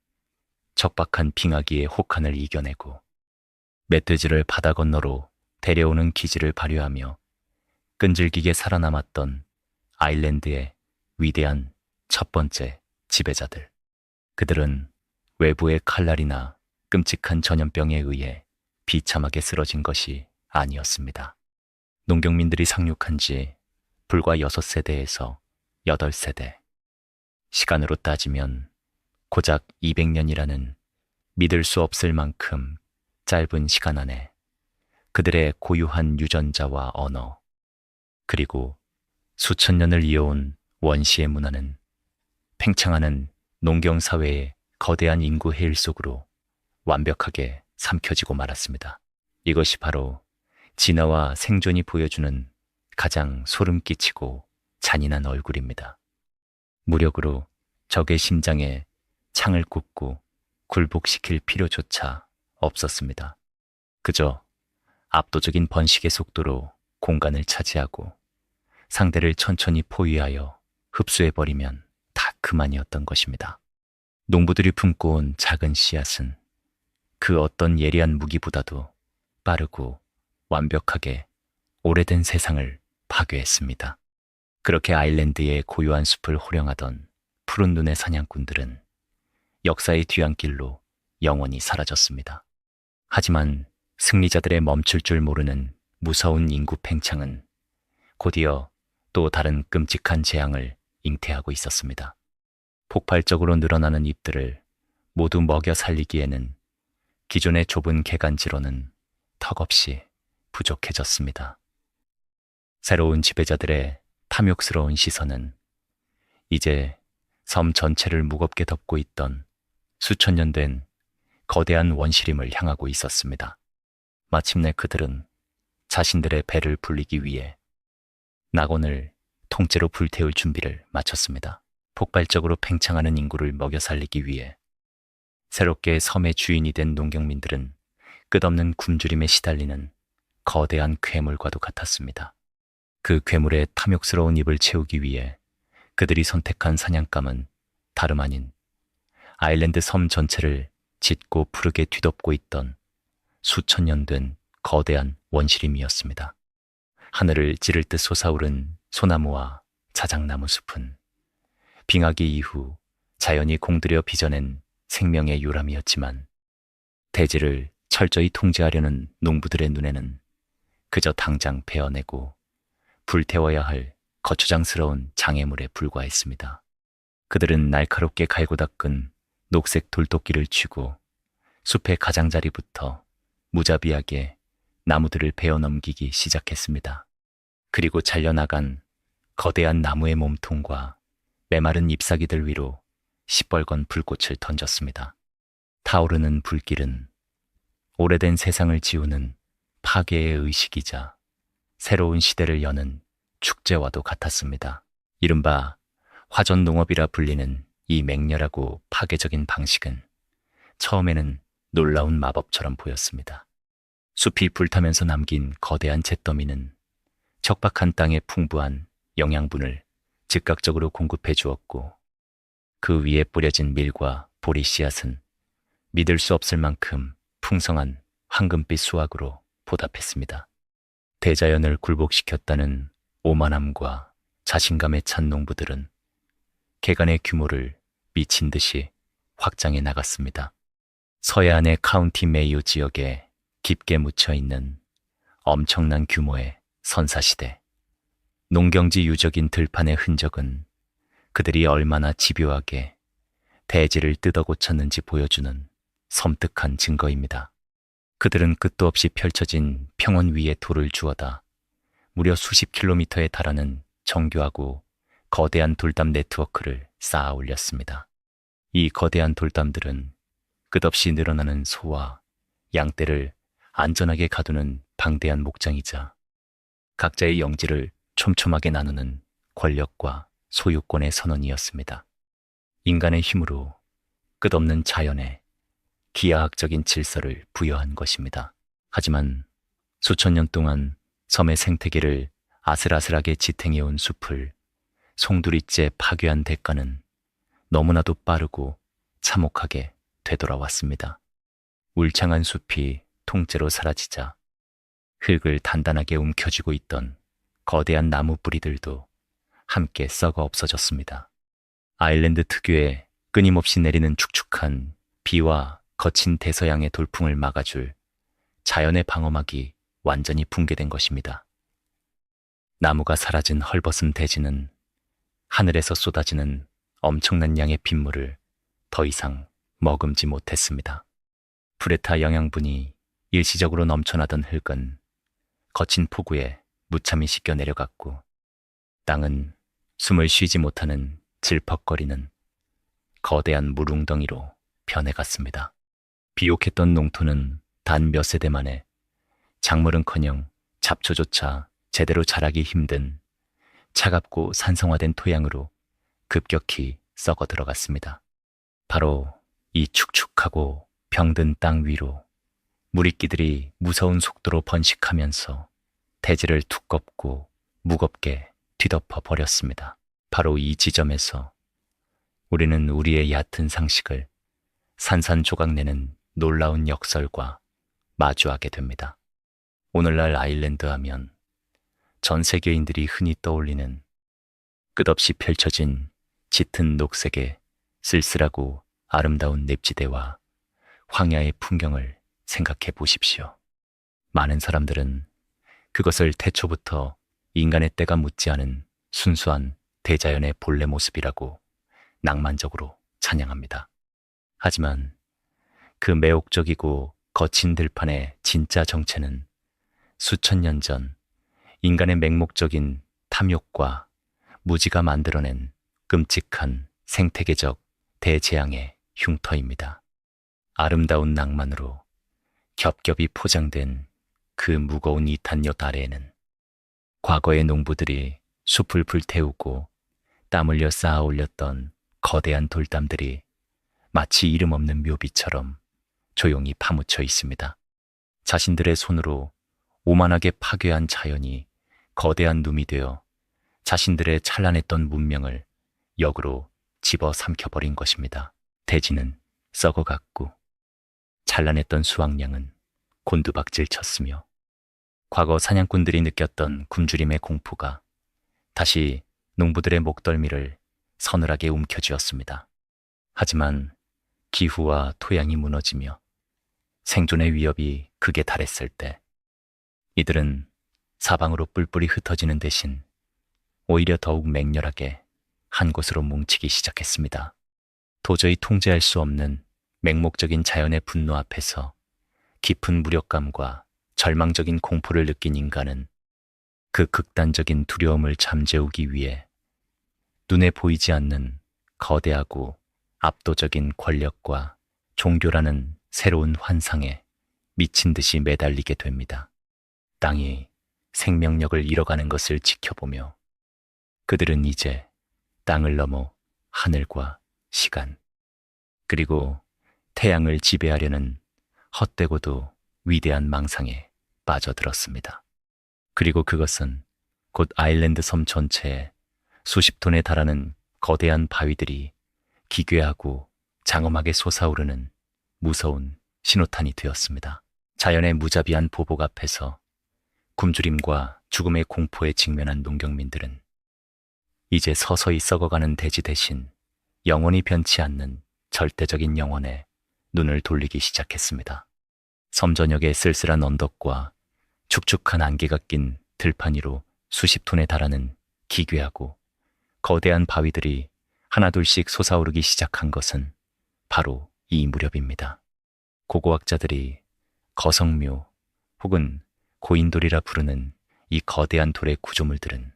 척박한 빙하기의 혹한을 이겨내고 멧돼지를 바다 건너로 데려오는 기지를 발휘하며 끈질기게 살아남았던 아일랜드의 위대한 첫 번째 지배자들. 그들은 외부의 칼날이나 끔찍한 전염병에 의해 비참하게 쓰러진 것이 아니었습니다. 농경민들이 상륙한 지 불과 6세대에서 8세대. 시간으로 따지면 고작 200년이라는 믿을 수 없을 만큼 짧은 시간 안에 그들의 고유한 유전자와 언어, 그리고 수천 년을 이어온 원시의 문화는 팽창하는 농경사회의 거대한 인구 해일 속으로 완벽하게 삼켜지고 말았습니다. 이것이 바로 진화와 생존이 보여주는 가장 소름 끼치고 잔인한 얼굴입니다. 무력으로 적의 심장에 창을 꽂고 굴복시킬 필요조차 없었습니다. 그저 압도적인 번식의 속도로 공간을 차지하고 상대를 천천히 포위하여 흡수해버리면 다 그만이었던 것입니다. 농부들이 품고 온 작은 씨앗은 그 어떤 예리한 무기보다도 빠르고 완벽하게 오래된 세상을 파괴했습니다. 그렇게 아일랜드의 고요한 숲을 호령하던 푸른 눈의 사냥꾼들은 역사의 뒤안길로 영원히 사라졌습니다. 하지만 승리자들의 멈출 줄 모르는 무서운 인구 팽창은 곧이어 또 다른 끔찍한 재앙을 잉태하고 있었습니다. 폭발적으로 늘어나는 잎들을 모두 먹여 살리기에는 기존의 좁은 개간지로는 턱없이 부족해졌습니다. 새로운 지배자들의 탐욕스러운 시선은 이제 섬 전체를 무겁게 덮고 있던 수천 년 된 거대한 원시림을 향하고 있었습니다. 마침내 그들은 자신들의 배를 불리기 위해 낙원을 통째로 불태울 준비를 마쳤습니다. 폭발적으로 팽창하는 인구를 먹여 살리기 위해 새롭게 섬의 주인이 된 농경민들은 끝없는 굶주림에 시달리는 거대한 괴물과도 같았습니다. 그 괴물의 탐욕스러운 입을 채우기 위해 그들이 선택한 사냥감은 다름 아닌 아일랜드 섬 전체를 짙고 푸르게 뒤덮고 있던 수천 년 된 거대한 원시림이었습니다. 하늘을 찌를 듯 솟아오른 소나무와 자작나무 숲은 빙하기 이후 자연이 공들여 빚어낸 생명의 요람이었지만 대지를 철저히 통제하려는 농부들의 눈에는 그저 당장 베어내고 불태워야 할 거추장스러운 장애물에 불과했습니다. 그들은 날카롭게 갈고 닦은 녹색 돌도끼를 쥐고 숲의 가장자리부터 무자비하게 나무들을 베어 넘기기 시작했습니다. 그리고 잘려나간 거대한 나무의 몸통과 메마른 잎사귀들 위로 시뻘건 불꽃을 던졌습니다. 타오르는 불길은 오래된 세상을 지우는 파괴의 의식이자 새로운 시대를 여는 축제와도 같았습니다. 이른바 화전농업이라 불리는 이 맹렬하고 파괴적인 방식은 처음에는 놀라운 마법처럼 보였습니다. 숲이 불타면서 남긴 거대한 잿더미는 척박한 땅에 풍부한 영양분을 즉각적으로 공급해 주었고 그 위에 뿌려진 밀과 보리 씨앗은 믿을 수 없을 만큼 풍성한 황금빛 수확으로 보답했습니다. 대자연을 굴복시켰다는 오만함과 자신감에 찬 농부들은 개간의 규모를 미친 듯이 확장해 나갔습니다. 서해안의 카운티 메이오 지역에 깊게 묻혀있는 엄청난 규모의 선사시대. 농경지 유적인 들판의 흔적은 그들이 얼마나 집요하게 대지를 뜯어 고쳤는지 보여주는 섬뜩한 증거입니다. 그들은 끝도 없이 펼쳐진 평원 위에 돌을 주워다 무려 수십 킬로미터에 달하는 정교하고 거대한 돌담 네트워크를 쌓아 올렸습니다. 이 거대한 돌담들은 끝없이 늘어나는 소와 양떼를 안전하게 가두는 방대한 목장이자 각자의 영지를 촘촘하게 나누는 권력과 소유권의 선언이었습니다. 인간의 힘으로 끝없는 자연에 기하학적인 질서를 부여한 것입니다. 하지만 수천 년 동안 섬의 생태계를 아슬아슬하게 지탱해온 숲을 송두리째 파괴한 대가는 너무나도 빠르고 참혹하게 되돌아왔습니다. 울창한 숲이 통째로 사라지자 흙을 단단하게 움켜쥐고 있던 거대한 나무 뿌리들도 함께 썩어 없어졌습니다. 아일랜드 특유의 끊임없이 내리는 축축한 비와 거친 대서양의 돌풍을 막아줄 자연의 방어막이 완전히 붕괴된 것입니다. 나무가 사라진 헐벗은 대지는 하늘에서 쏟아지는 엄청난 양의 빗물을 더 이상 머금지 못했습니다. 불에 타 영양분이 일시적으로 넘쳐나던 흙은 거친 폭우에 무참히 씻겨 내려갔고 땅은 숨을 쉬지 못하는 질퍽거리는 거대한 물웅덩이로 변해갔습니다. 비옥했던 농토는 단 몇 세대 만에 작물은커녕 잡초조차 제대로 자라기 힘든 차갑고 산성화된 토양으로 급격히 썩어 들어갔습니다. 바로 이 축축하고 병든 땅 위로 무리끼들이 무서운 속도로 번식하면서 대지를 두껍고 무겁게 뒤덮어 버렸습니다. 바로 이 지점에서 우리는 우리의 얕은 상식을 산산조각내는 놀라운 역설과 마주하게 됩니다. 오늘날 아일랜드 하면 전 세계인들이 흔히 떠올리는 끝없이 펼쳐진 짙은 녹색의 쓸쓸하고 아름다운 늪지대와 황야의 풍경을 생각해 보십시오. 많은 사람들은 그것을 태초부터 인간의 때가 묻지 않은 순수한 대자연의 본래 모습이라고 낭만적으로 찬양합니다. 하지만 그 매혹적이고 거친 들판의 진짜 정체는 수천 년 전 인간의 맹목적인 탐욕과 무지가 만들어낸 끔찍한 생태계적 대재앙의 흉터입니다. 아름다운 낭만으로 겹겹이 포장된 그 무거운 이탄엿 아래에는 과거의 농부들이 숲을 불태우고 땀 흘려 쌓아 올렸던 거대한 돌담들이 마치 이름 없는 묘비처럼 조용히 파묻혀 있습니다. 자신들의 손으로 오만하게 파괴한 자연이 거대한 눔이 되어 자신들의 찬란했던 문명을 역으로 집어삼켜버린 것입니다. 대지는 썩어갔고 찬란했던 수확량은 곤두박질 쳤으며 과거 사냥꾼들이 느꼈던 굶주림의 공포가 다시 농부들의 목덜미를 서늘하게 움켜쥐었습니다. 하지만 기후와 토양이 무너지며 생존의 위협이 극에 달했을 때 이들은 사방으로 뿔뿔이 흩어지는 대신 오히려 더욱 맹렬하게 한 곳으로 뭉치기 시작했습니다. 도저히 통제할 수 없는 맹목적인 자연의 분노 앞에서 깊은 무력감과 절망적인 공포를 느낀 인간은 그 극단적인 두려움을 잠재우기 위해 눈에 보이지 않는 거대하고 압도적인 권력과 종교라는 새로운 환상에 미친 듯이 매달리게 됩니다. 땅이 생명력을 잃어가는 것을 지켜보며 그들은 이제 땅을 넘어 하늘과 시간, 그리고 태양을 지배하려는 헛되고도 위대한 망상에 빠져들었습니다. 그리고 그것은 곧 아일랜드 섬 전체에 수십 톤에 달하는 거대한 바위들이 기괴하고 장엄하게 솟아오르는 무서운 신호탄이 되었습니다. 자연의 무자비한 보복 앞에서 굶주림과 죽음의 공포에 직면한 농경민들은 이제 서서히 썩어가는 대지 대신 영원히 변치 않는 절대적인 영혼에 눈을 돌리기 시작했습니다. 섬 전역의 쓸쓸한 언덕과 축축한 안개가 낀 들판 위로 수십 톤에 달하는 기괴하고 거대한 바위들이 하나둘씩 솟아오르기 시작한 것은 바로 이 무렵입니다. 고고학자들이 거성묘 혹은 고인돌이라 부르는 이 거대한 돌의 구조물들은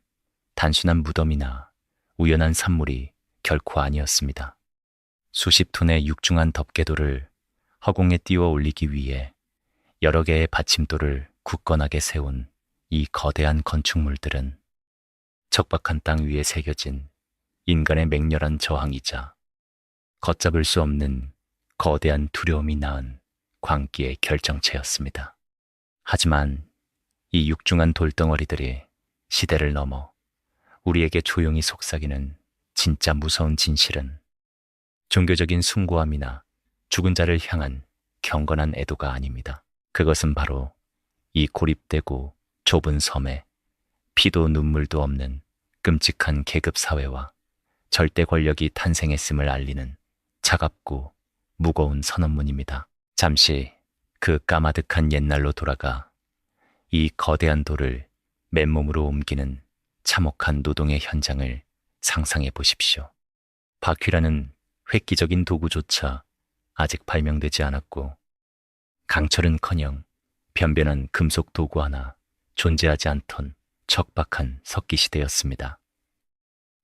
단순한 무덤이나 우연한 산물이 결코 아니었습니다. 수십 톤의 육중한 덮개돌을 허공에 띄워 올리기 위해 여러 개의 받침돌을 굳건하게 세운 이 거대한 건축물들은 척박한 땅 위에 새겨진 인간의 맹렬한 저항이자 걷잡을 수 없는 거대한 두려움이 낳은 광기의 결정체였습니다. 하지만 이 육중한 돌덩어리들이 시대를 넘어 우리에게 조용히 속삭이는 진짜 무서운 진실은 종교적인 숭고함이나 죽은 자를 향한 경건한 애도가 아닙니다. 그것은 바로 이 고립되고 좁은 섬에 피도 눈물도 없는 끔찍한 계급사회와 절대 권력이 탄생했음을 알리는 차갑고 무거운 선언문입니다. 잠시 그 까마득한 옛날로 돌아가 이 거대한 돌을 맨몸으로 옮기는 참혹한 노동의 현장을 상상해 보십시오. 바퀴라는 획기적인 도구조차 아직 발명되지 않았고 강철은커녕 변변한 금속 도구 하나 존재하지 않던 척박한 석기 시대였습니다.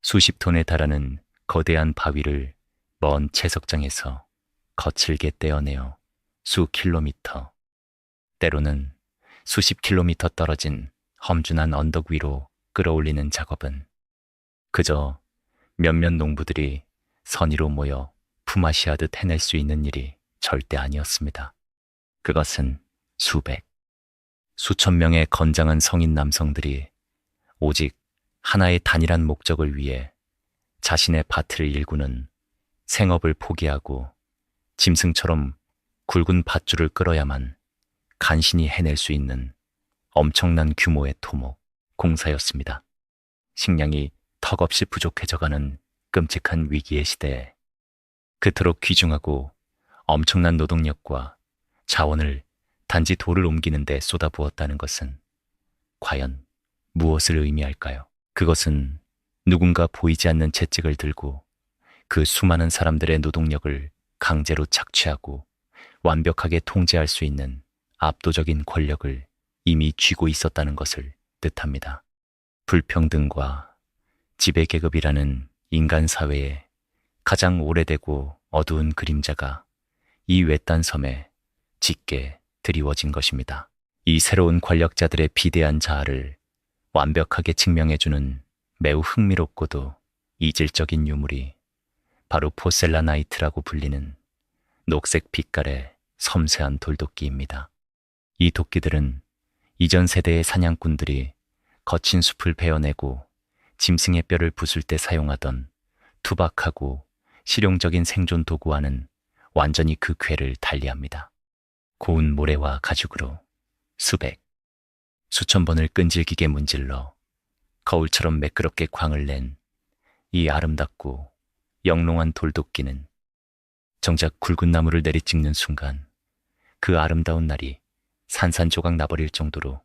수십 톤에 달하는 거대한 바위를 먼 채석장에서 거칠게 떼어내어 수 킬로미터, 때로는 수십 킬로미터 떨어진 험준한 언덕 위로 끌어올리는 작업은 그저 몇몇 농부들이 선의로 모여 품앗이하듯 해낼 수 있는 일이 절대 아니었습니다. 그것은 수백, 수천 명의 건장한 성인 남성들이 오직 하나의 단일한 목적을 위해 자신의 밭을 일구는 생업을 포기하고 짐승처럼 굵은 밧줄을 끌어야만 간신히 해낼 수 있는 엄청난 규모의 토목 공사였습니다. 식량이 턱없이 부족해져가는 끔찍한 위기의 시대에 그토록 귀중하고 엄청난 노동력과 자원을 단지 돌을 옮기는 데 쏟아부었다는 것은 과연 무엇을 의미할까요? 그것은 누군가 보이지 않는 채찍을 들고 그 수많은 사람들의 노동력을 강제로 착취하고 완벽하게 통제할 수 있는 압도적인 권력을 이미 쥐고 있었다는 것을 뜻합니다. 불평등과 지배계급이라는 인간 사회의 가장 오래되고 어두운 그림자가 이 외딴 섬에 짙게 드리워진 것입니다. 이 새로운 권력자들의 비대한 자아를 완벽하게 증명해주는 매우 흥미롭고도 이질적인 유물이 바로 포셀라나이트라고 불리는 녹색 빛깔의 섬세한 돌도끼입니다. 이 도끼들은 이전 세대의 사냥꾼들이 거친 숲을 베어내고 짐승의 뼈를 부술 때 사용하던 투박하고 실용적인 생존 도구와는 완전히 그 궤를 달리합니다. 고운 모래와 가죽으로 수백, 수천 번을 끈질기게 문질러 거울처럼 매끄럽게 광을 낸 이 아름답고 영롱한 돌도끼는 정작 굵은 나무를 내리찍는 순간 그 아름다운 날이 산산조각 나버릴 정도로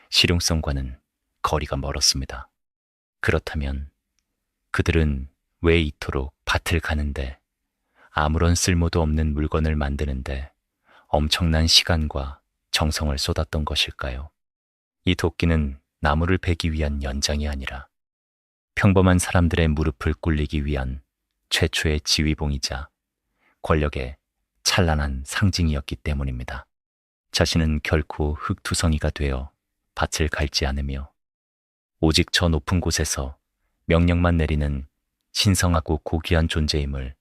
실용성과는 거리가 멀었습니다. 그렇다면 그들은 왜 이토록 밭을 가는데 아무런 쓸모도 없는 물건을 만드는데 엄청난 시간과 정성을 쏟았던 것일까요? 이 도끼는 나무를 베기 위한 연장이 아니라 평범한 사람들의 무릎을 꿇리기 위한 최초의 지휘봉이자 권력의 찬란한 상징이었기 때문입니다. 자신은 결코 흙투성이가 되어 밭을 갈지 않으며 오직 저 높은 곳에서 명령만 내리는 신성하고 고귀한 존재임을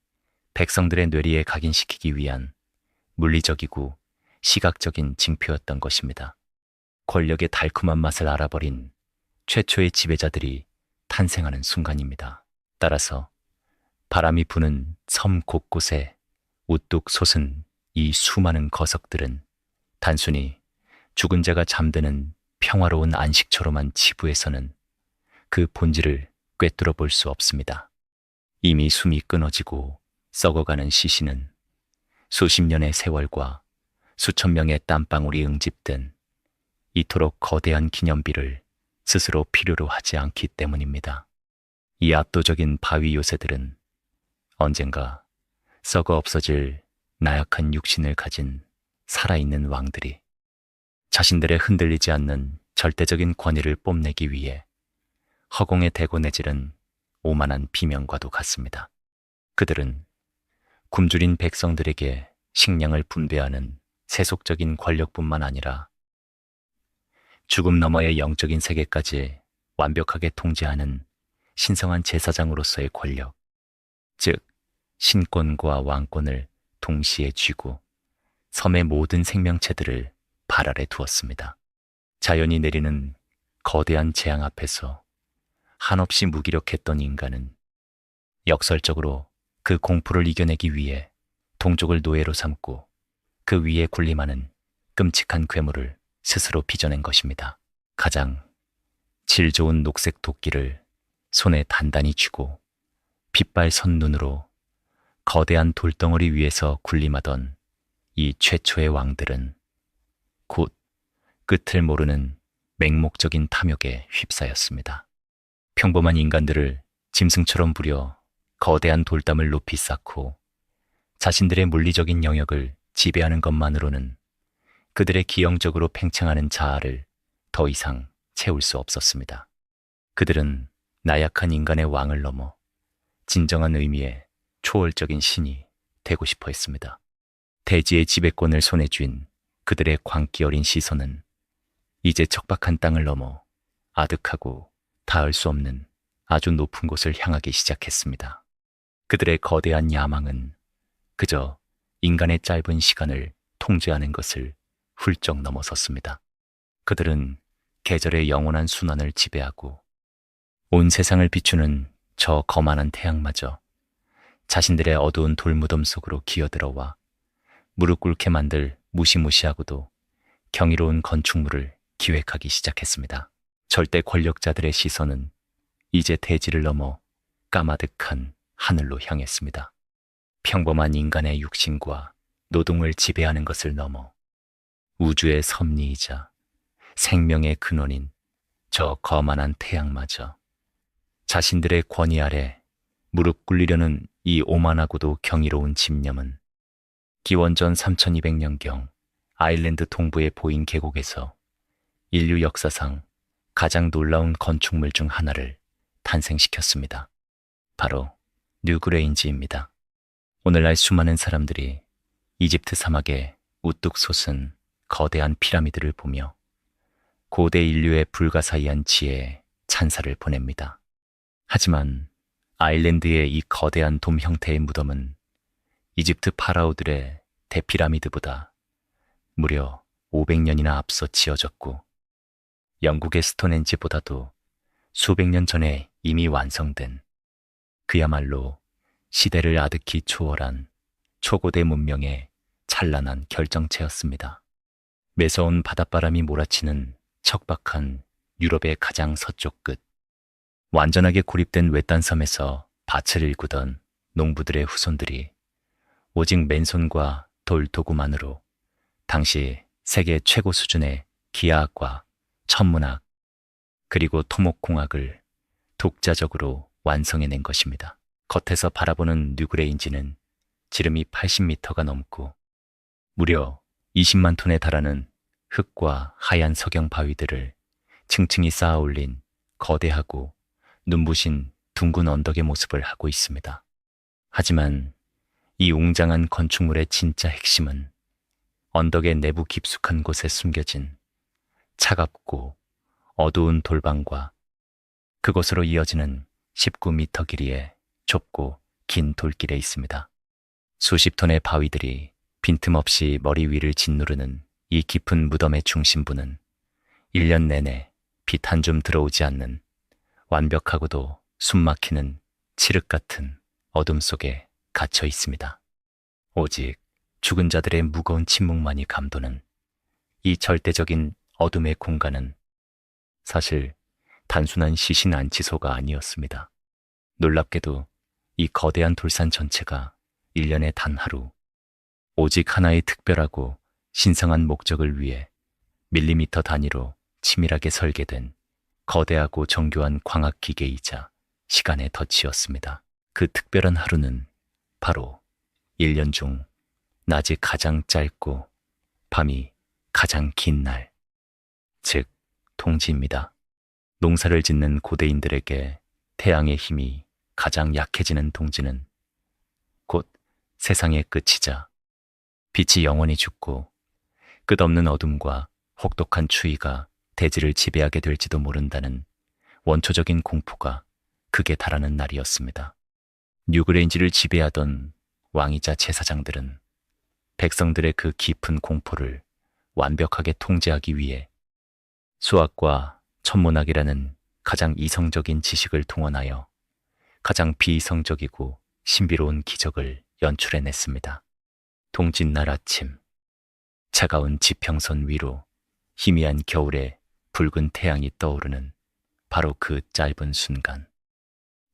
백성들의 뇌리에 각인시키기 위한 물리적이고 시각적인 징표였던 것입니다. 권력의 달콤한 맛을 알아버린 최초의 지배자들이 탄생하는 순간입니다. 따라서 바람이 부는 섬 곳곳에 우뚝 솟은 이 수많은 거석들은 단순히 죽은 자가 잠드는 평화로운 안식처로만 치부해서는 그 본질을 꿰뚫어 볼 수 없습니다. 이미 숨이 끊어지고 썩어가는 시신은 수십 년의 세월과 수천 명의 땀방울이 응집된 이토록 거대한 기념비를 스스로 필요로 하지 않기 때문입니다. 이 압도적인 바위 요새들은 언젠가 썩어 없어질 나약한 육신을 가진 살아있는 왕들이 자신들의 흔들리지 않는 절대적인 권위를 뽐내기 위해 허공에 대고 내지른 오만한 비명과도 같습니다. 그들은 굶주린 백성들에게 식량을 분배하는 세속적인 권력뿐만 아니라 죽음 너머의 영적인 세계까지 완벽하게 통제하는 신성한 제사장으로서의 권력, 즉 신권과 왕권을 동시에 쥐고 섬의 모든 생명체들을 발 아래 두었습니다. 자연이 내리는 거대한 재앙 앞에서 한없이 무기력했던 인간은 역설적으로 그 공포를 이겨내기 위해 동족을 노예로 삼고 그 위에 군림하는 끔찍한 괴물을 스스로 빚어낸 것입니다. 가장 질 좋은 녹색 도끼를 손에 단단히 쥐고 핏발선 눈으로 거대한 돌덩어리 위에서 군림하던 이 최초의 왕들은 곧 끝을 모르는 맹목적인 탐욕에 휩싸였습니다. 평범한 인간들을 짐승처럼 부려 거대한 돌담을 높이 쌓고 자신들의 물리적인 영역을 지배하는 것만으로는 그들의 기형적으로 팽창하는 자아를 더 이상 채울 수 없었습니다. 그들은 나약한 인간의 왕을 넘어 진정한 의미의 초월적인 신이 되고 싶어 했습니다. 대지의 지배권을 손에 쥔 그들의 광기 어린 시선은 이제 척박한 땅을 넘어 아득하고 닿을 수 없는 아주 높은 곳을 향하기 시작했습니다. 그들의 거대한 야망은 그저 인간의 짧은 시간을 통제하는 것을 훌쩍 넘어섰습니다. 그들은 계절의 영원한 순환을 지배하고 온 세상을 비추는 저 거만한 태양마저 자신들의 어두운 돌무덤 속으로 기어들어와 무릎 꿇게 만들 무시무시하고도 경이로운 건축물을 기획하기 시작했습니다. 절대 권력자들의 시선은 이제 대지를 넘어 까마득한 하늘로 향했습니다. 평범한 인간의 육신과 노동을 지배하는 것을 넘어 우주의 섭리이자 생명의 근원인 저 거만한 태양마저 자신들의 권위 아래 무릎 꿇리려는 이 오만하고도 경이로운 집념은 기원전 3200년경 아일랜드 동부의 보인 계곡에서 인류 역사상 가장 놀라운 건축물 중 하나를 탄생시켰습니다. 바로 뉴그레인지입니다. 오늘날 수많은 사람들이 이집트 사막에 우뚝 솟은 거대한 피라미드를 보며 고대 인류의 불가사의한 지혜에 찬사를 보냅니다. 하지만 아일랜드의 이 거대한 돔 형태의 무덤은 이집트 파라오들의 대피라미드보다 무려 500년이나 앞서 지어졌고 영국의 스톤헨지보다도 수백 년 전에 이미 완성된 그야말로 시대를 아득히 초월한 초고대 문명의 찬란한 결정체였습니다. 매서운 바닷바람이 몰아치는 척박한 유럽의 가장 서쪽 끝, 완전하게 고립된 외딴 섬에서 밭을 일구던 농부들의 후손들이 오직 맨손과 돌 도구만으로 당시 세계 최고 수준의 기하학과 천문학 그리고 토목공학을 독자적으로 완성해낸 것입니다. 겉에서 바라보는 뉴그레인지는 지름이 80m가 넘고 무려 20만 톤에 달하는 흙과 하얀 석영 바위들을 층층이 쌓아 올린 거대하고 눈부신 둥근 언덕의 모습을 하고 있습니다. 하지만 이 웅장한 건축물의 진짜 핵심은 언덕의 내부 깊숙한 곳에 숨겨진 차갑고 어두운 돌방과 그곳으로 이어지는 19m 길이의 좁고 긴 돌길에 있습니다. 수십 톤의 바위들이 빈틈없이 머리 위를 짓누르는 이 깊은 무덤의 중심부는 1년 내내 빛 한 줌 들어오지 않는 완벽하고도 숨막히는 칠흑 같은 어둠 속에 갇혀 있습니다. 오직 죽은 자들의 무거운 침묵만이 감도는 이 절대적인 어둠의 공간은 사실 단순한 시신 안치소가 아니었습니다. 놀랍게도 이 거대한 돌산 전체가 1년에 단 하루 오직 하나의 특별하고 신성한 목적을 위해 밀리미터 단위로 치밀하게 설계된 거대하고 정교한 광학기계이자 시간의 덫이었습니다. 그 특별한 하루는 바로 1년 중 낮이 가장 짧고 밤이 가장 긴 날, 즉 동지입니다. 농사를 짓는 고대인들에게 태양의 힘이 가장 약해지는 동지는 곧 세상의 끝이자 빛이 영원히 죽고 끝없는 어둠과 혹독한 추위가 대지를 지배하게 될지도 모른다는 원초적인 공포가 극에 달하는 날이었습니다. 뉴그레인지를 지배하던 왕이자 제사장들은 백성들의 그 깊은 공포를 완벽하게 통제하기 위해 수학과 천문학이라는 가장 이성적인 지식을 동원하여 가장 비이성적이고 신비로운 기적을 연출해냈습니다. 동짓날 아침, 차가운 지평선 위로 희미한 겨울의 붉은 태양이 떠오르는 바로 그 짧은 순간,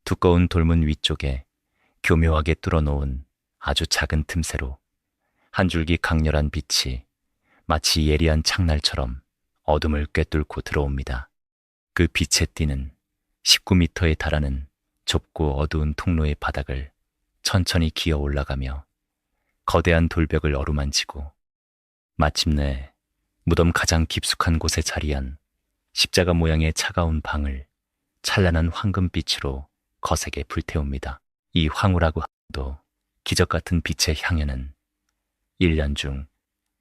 두꺼운 돌문 위쪽에 교묘하게 뚫어놓은 아주 작은 틈새로 한 줄기 강렬한 빛이 마치 예리한 창날처럼 어둠을 꿰뚫고 들어옵니다. 그 빛의 띠는 19m에 달하는 좁고 어두운 통로의 바닥을 천천히 기어 올라가며 거대한 돌벽을 어루만지고 마침내 무덤 가장 깊숙한 곳에 자리한 십자가 모양의 차가운 방을 찬란한 황금빛으로 거세게 불태웁니다. 이 황홀하고 도 기적 같은 빛의 향연은 1년 중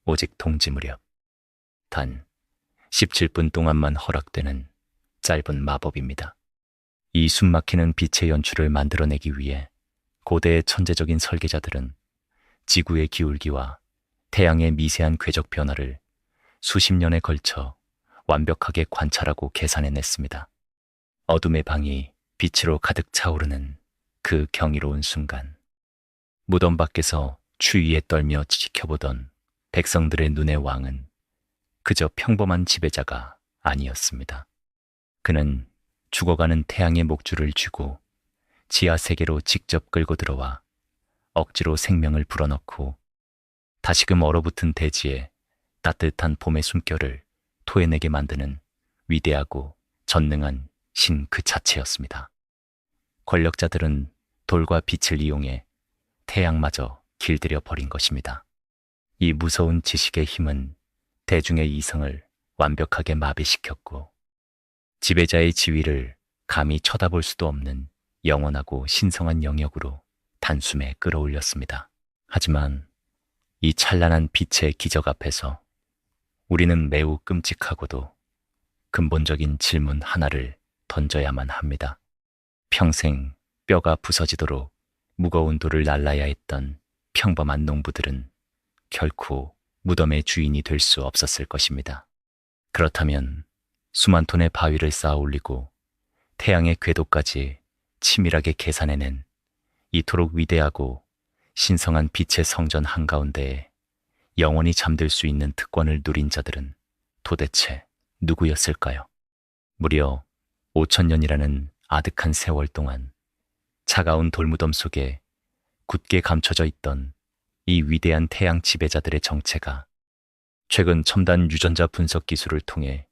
오직 동지 무렵 단 17분 동안만 허락되는 짧은 마법입니다. 이 숨막히는 빛의 연출을 만들어내기 위해 고대의 천재적인 설계자들은 지구의 기울기와 태양의 미세한 궤적 변화를 수십 년에 걸쳐 완벽하게 관찰하고 계산해냈습니다. 어둠의 방이 빛으로 가득 차오르는 그 경이로운 순간, 무덤 밖에서 추위에 떨며 지켜보던 백성들의 눈의 왕은 그저 평범한 지배자가 아니었습니다. 그는 죽어가는 태양의 목줄을 쥐고 지하 세계로 직접 끌고 들어와 억지로 생명을 불어넣고 다시금 얼어붙은 대지에 따뜻한 봄의 숨결을 토해내게 만드는 위대하고 전능한 신 그 자체였습니다. 권력자들은 돌과 빛을 이용해 태양마저 길들여 버린 것입니다. 이 무서운 지식의 힘은 대중의 이성을 완벽하게 마비시켰고 지배자의 지위를 감히 쳐다볼 수도 없는 영원하고 신성한 영역으로 단숨에 끌어올렸습니다. 하지만 이 찬란한 빛의 기적 앞에서 우리는 매우 끔찍하고도 근본적인 질문 하나를 던져야만 합니다. 평생 뼈가 부서지도록 무거운 돌을 날라야 했던 평범한 농부들은 결코 무덤의 주인이 될 수 없었을 것입니다. 그렇다면 수만 톤의 바위를 쌓아 올리고 태양의 궤도까지 치밀하게 계산해낸 이토록 위대하고 신성한 빛의 성전 한가운데에 영원히 잠들 수 있는 특권을 누린 자들은 도대체 누구였을까요? 무려 5,000년이라는 아득한 세월 동안 차가운 돌무덤 속에 굳게 감춰져 있던 이 위대한 태양 지배자들의 정체가 최근 첨단 유전자 분석 기술을 통해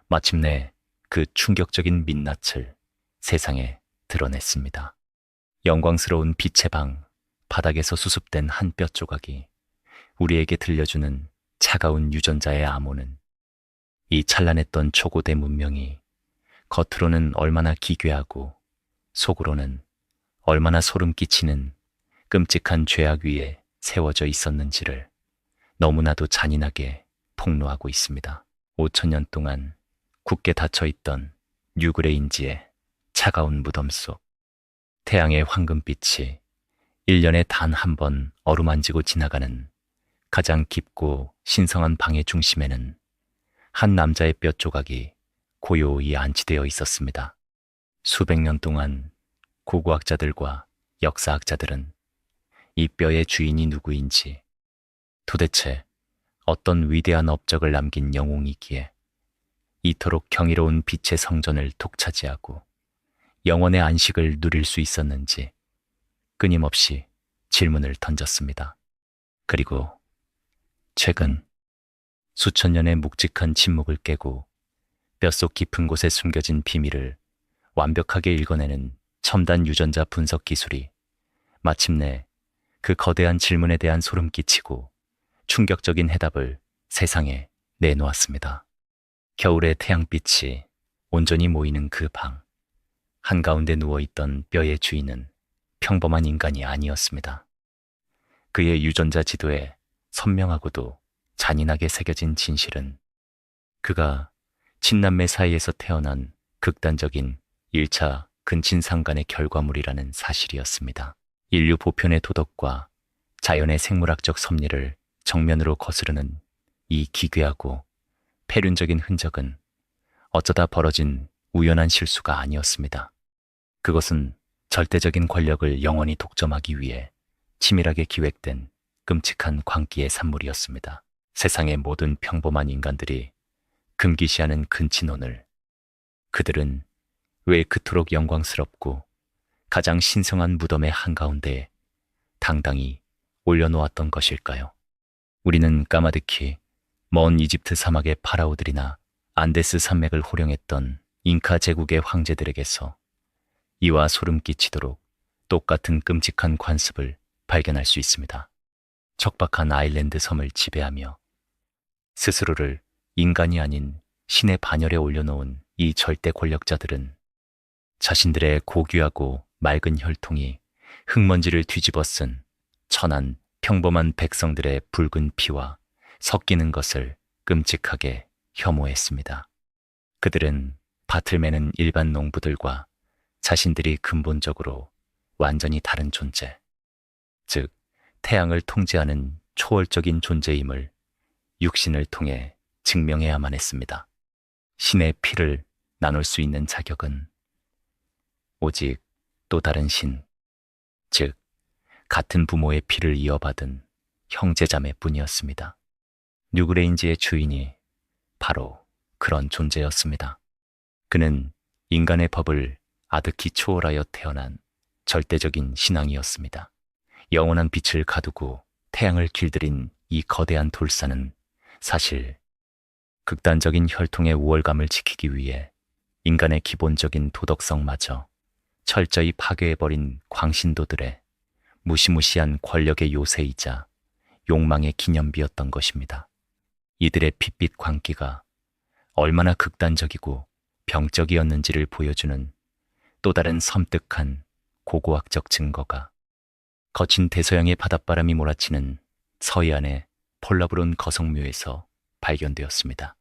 마침내 그 충격적인 민낯을 세상에 드러냈습니다. 영광스러운 빛의 방 바닥에서 수습된 한 뼈 조각이 우리에게 들려주는 차가운 유전자의 암호는 이 찬란했던 초고대 문명이 겉으로는 얼마나 기괴하고 속으로는 얼마나 소름 끼치는 끔찍한 죄악 위에 세워져 있었는지를 너무나도 잔인하게 폭로하고 있습니다. 5,000년 동안 굳게 닫혀있던 뉴그레인지의 차가운 무덤 속 태양의 황금빛이 1년에 단 한 번 어루만지고 지나가는 가장 깊고 신성한 방의 중심에는 한 남자의 뼈 조각이 고요히 안치되어 있었습니다. 수백 년 동안 고고학자들과 역사학자들은 이 뼈의 주인이 누구인지, 도대체 어떤 위대한 업적을 남긴 영웅이기에 이토록 경이로운 빛의 성전을 독차지하고 영원의 안식을 누릴 수 있었는지 끊임없이 질문을 던졌습니다. 그리고 최근 수천 년의 묵직한 침묵을 깨고 뼛속 깊은 곳에 숨겨진 비밀을 완벽하게 읽어내는 첨단 유전자 분석 기술이 마침내 그 거대한 질문에 대한 소름 끼치고 충격적인 해답을 세상에 내놓았습니다. 겨울의 태양빛이 온전히 모이는 그 방, 한가운데 누워있던 뼈의 주인은 평범한 인간이 아니었습니다. 그의 유전자 지도에 선명하고도 잔인하게 새겨진 진실은 그가 친남매 사이에서 태어난 극단적인 1차 근친상간의 결과물이라는 사실이었습니다. 인류 보편의 도덕과 자연의 생물학적 섭리를 정면으로 거스르는 이 기괴하고 폐륜적인 흔적은 어쩌다 벌어진 우연한 실수가 아니었습니다. 그것은 절대적인 권력을 영원히 독점하기 위해 치밀하게 기획된 끔찍한 광기의 산물이었습니다. 세상의 모든 평범한 인간들이 금기시하는 근친혼을 그들은 왜 그토록 영광스럽고 가장 신성한 무덤의 한가운데에 당당히 올려놓았던 것일까요? 우리는 까마득히 먼 이집트 사막의 파라오들이나 안데스 산맥을 호령했던 잉카 제국의 황제들에게서 이와 소름 끼치도록 똑같은 끔찍한 관습을 발견할 수 있습니다. 척박한 아일랜드 섬을 지배하며 스스로를 인간이 아닌 신의 반열에 올려놓은 이 절대 권력자들은 자신들의 고귀하고 맑은 혈통이 흙먼지를 뒤집어 쓴 천한 평범한 백성들의 붉은 피와 섞이는 것을 끔찍하게 혐오했습니다. 그들은 밭을 매는 일반 농부들과 자신들이 근본적으로 완전히 다른 존재, 즉 태양을 통제하는 초월적인 존재임을 육신을 통해 증명해야만 했습니다. 신의 피를 나눌 수 있는 자격은 오직 또 다른 신, 즉 같은 부모의 피를 이어받은 형제자매 뿐이었습니다. 뉴그레인지의 주인이 바로 그런 존재였습니다. 그는 인간의 법을 아득히 초월하여 태어난 절대적인 신앙이었습니다. 영원한 빛을 가두고 태양을 길들인 이 거대한 돌산은 사실 극단적인 혈통의 우월감을 지키기 위해 인간의 기본적인 도덕성마저 철저히 파괴해버린 광신도들의 무시무시한 권력의 요새이자 욕망의 기념비였던 것입니다. 이들의 핏빛 광기가 얼마나 극단적이고 병적이었는지를 보여주는 또 다른 섬뜩한 고고학적 증거가 거친 대서양의 바닷바람이 몰아치는 서해안의 폴라브론 거성묘에서 발견되었습니다.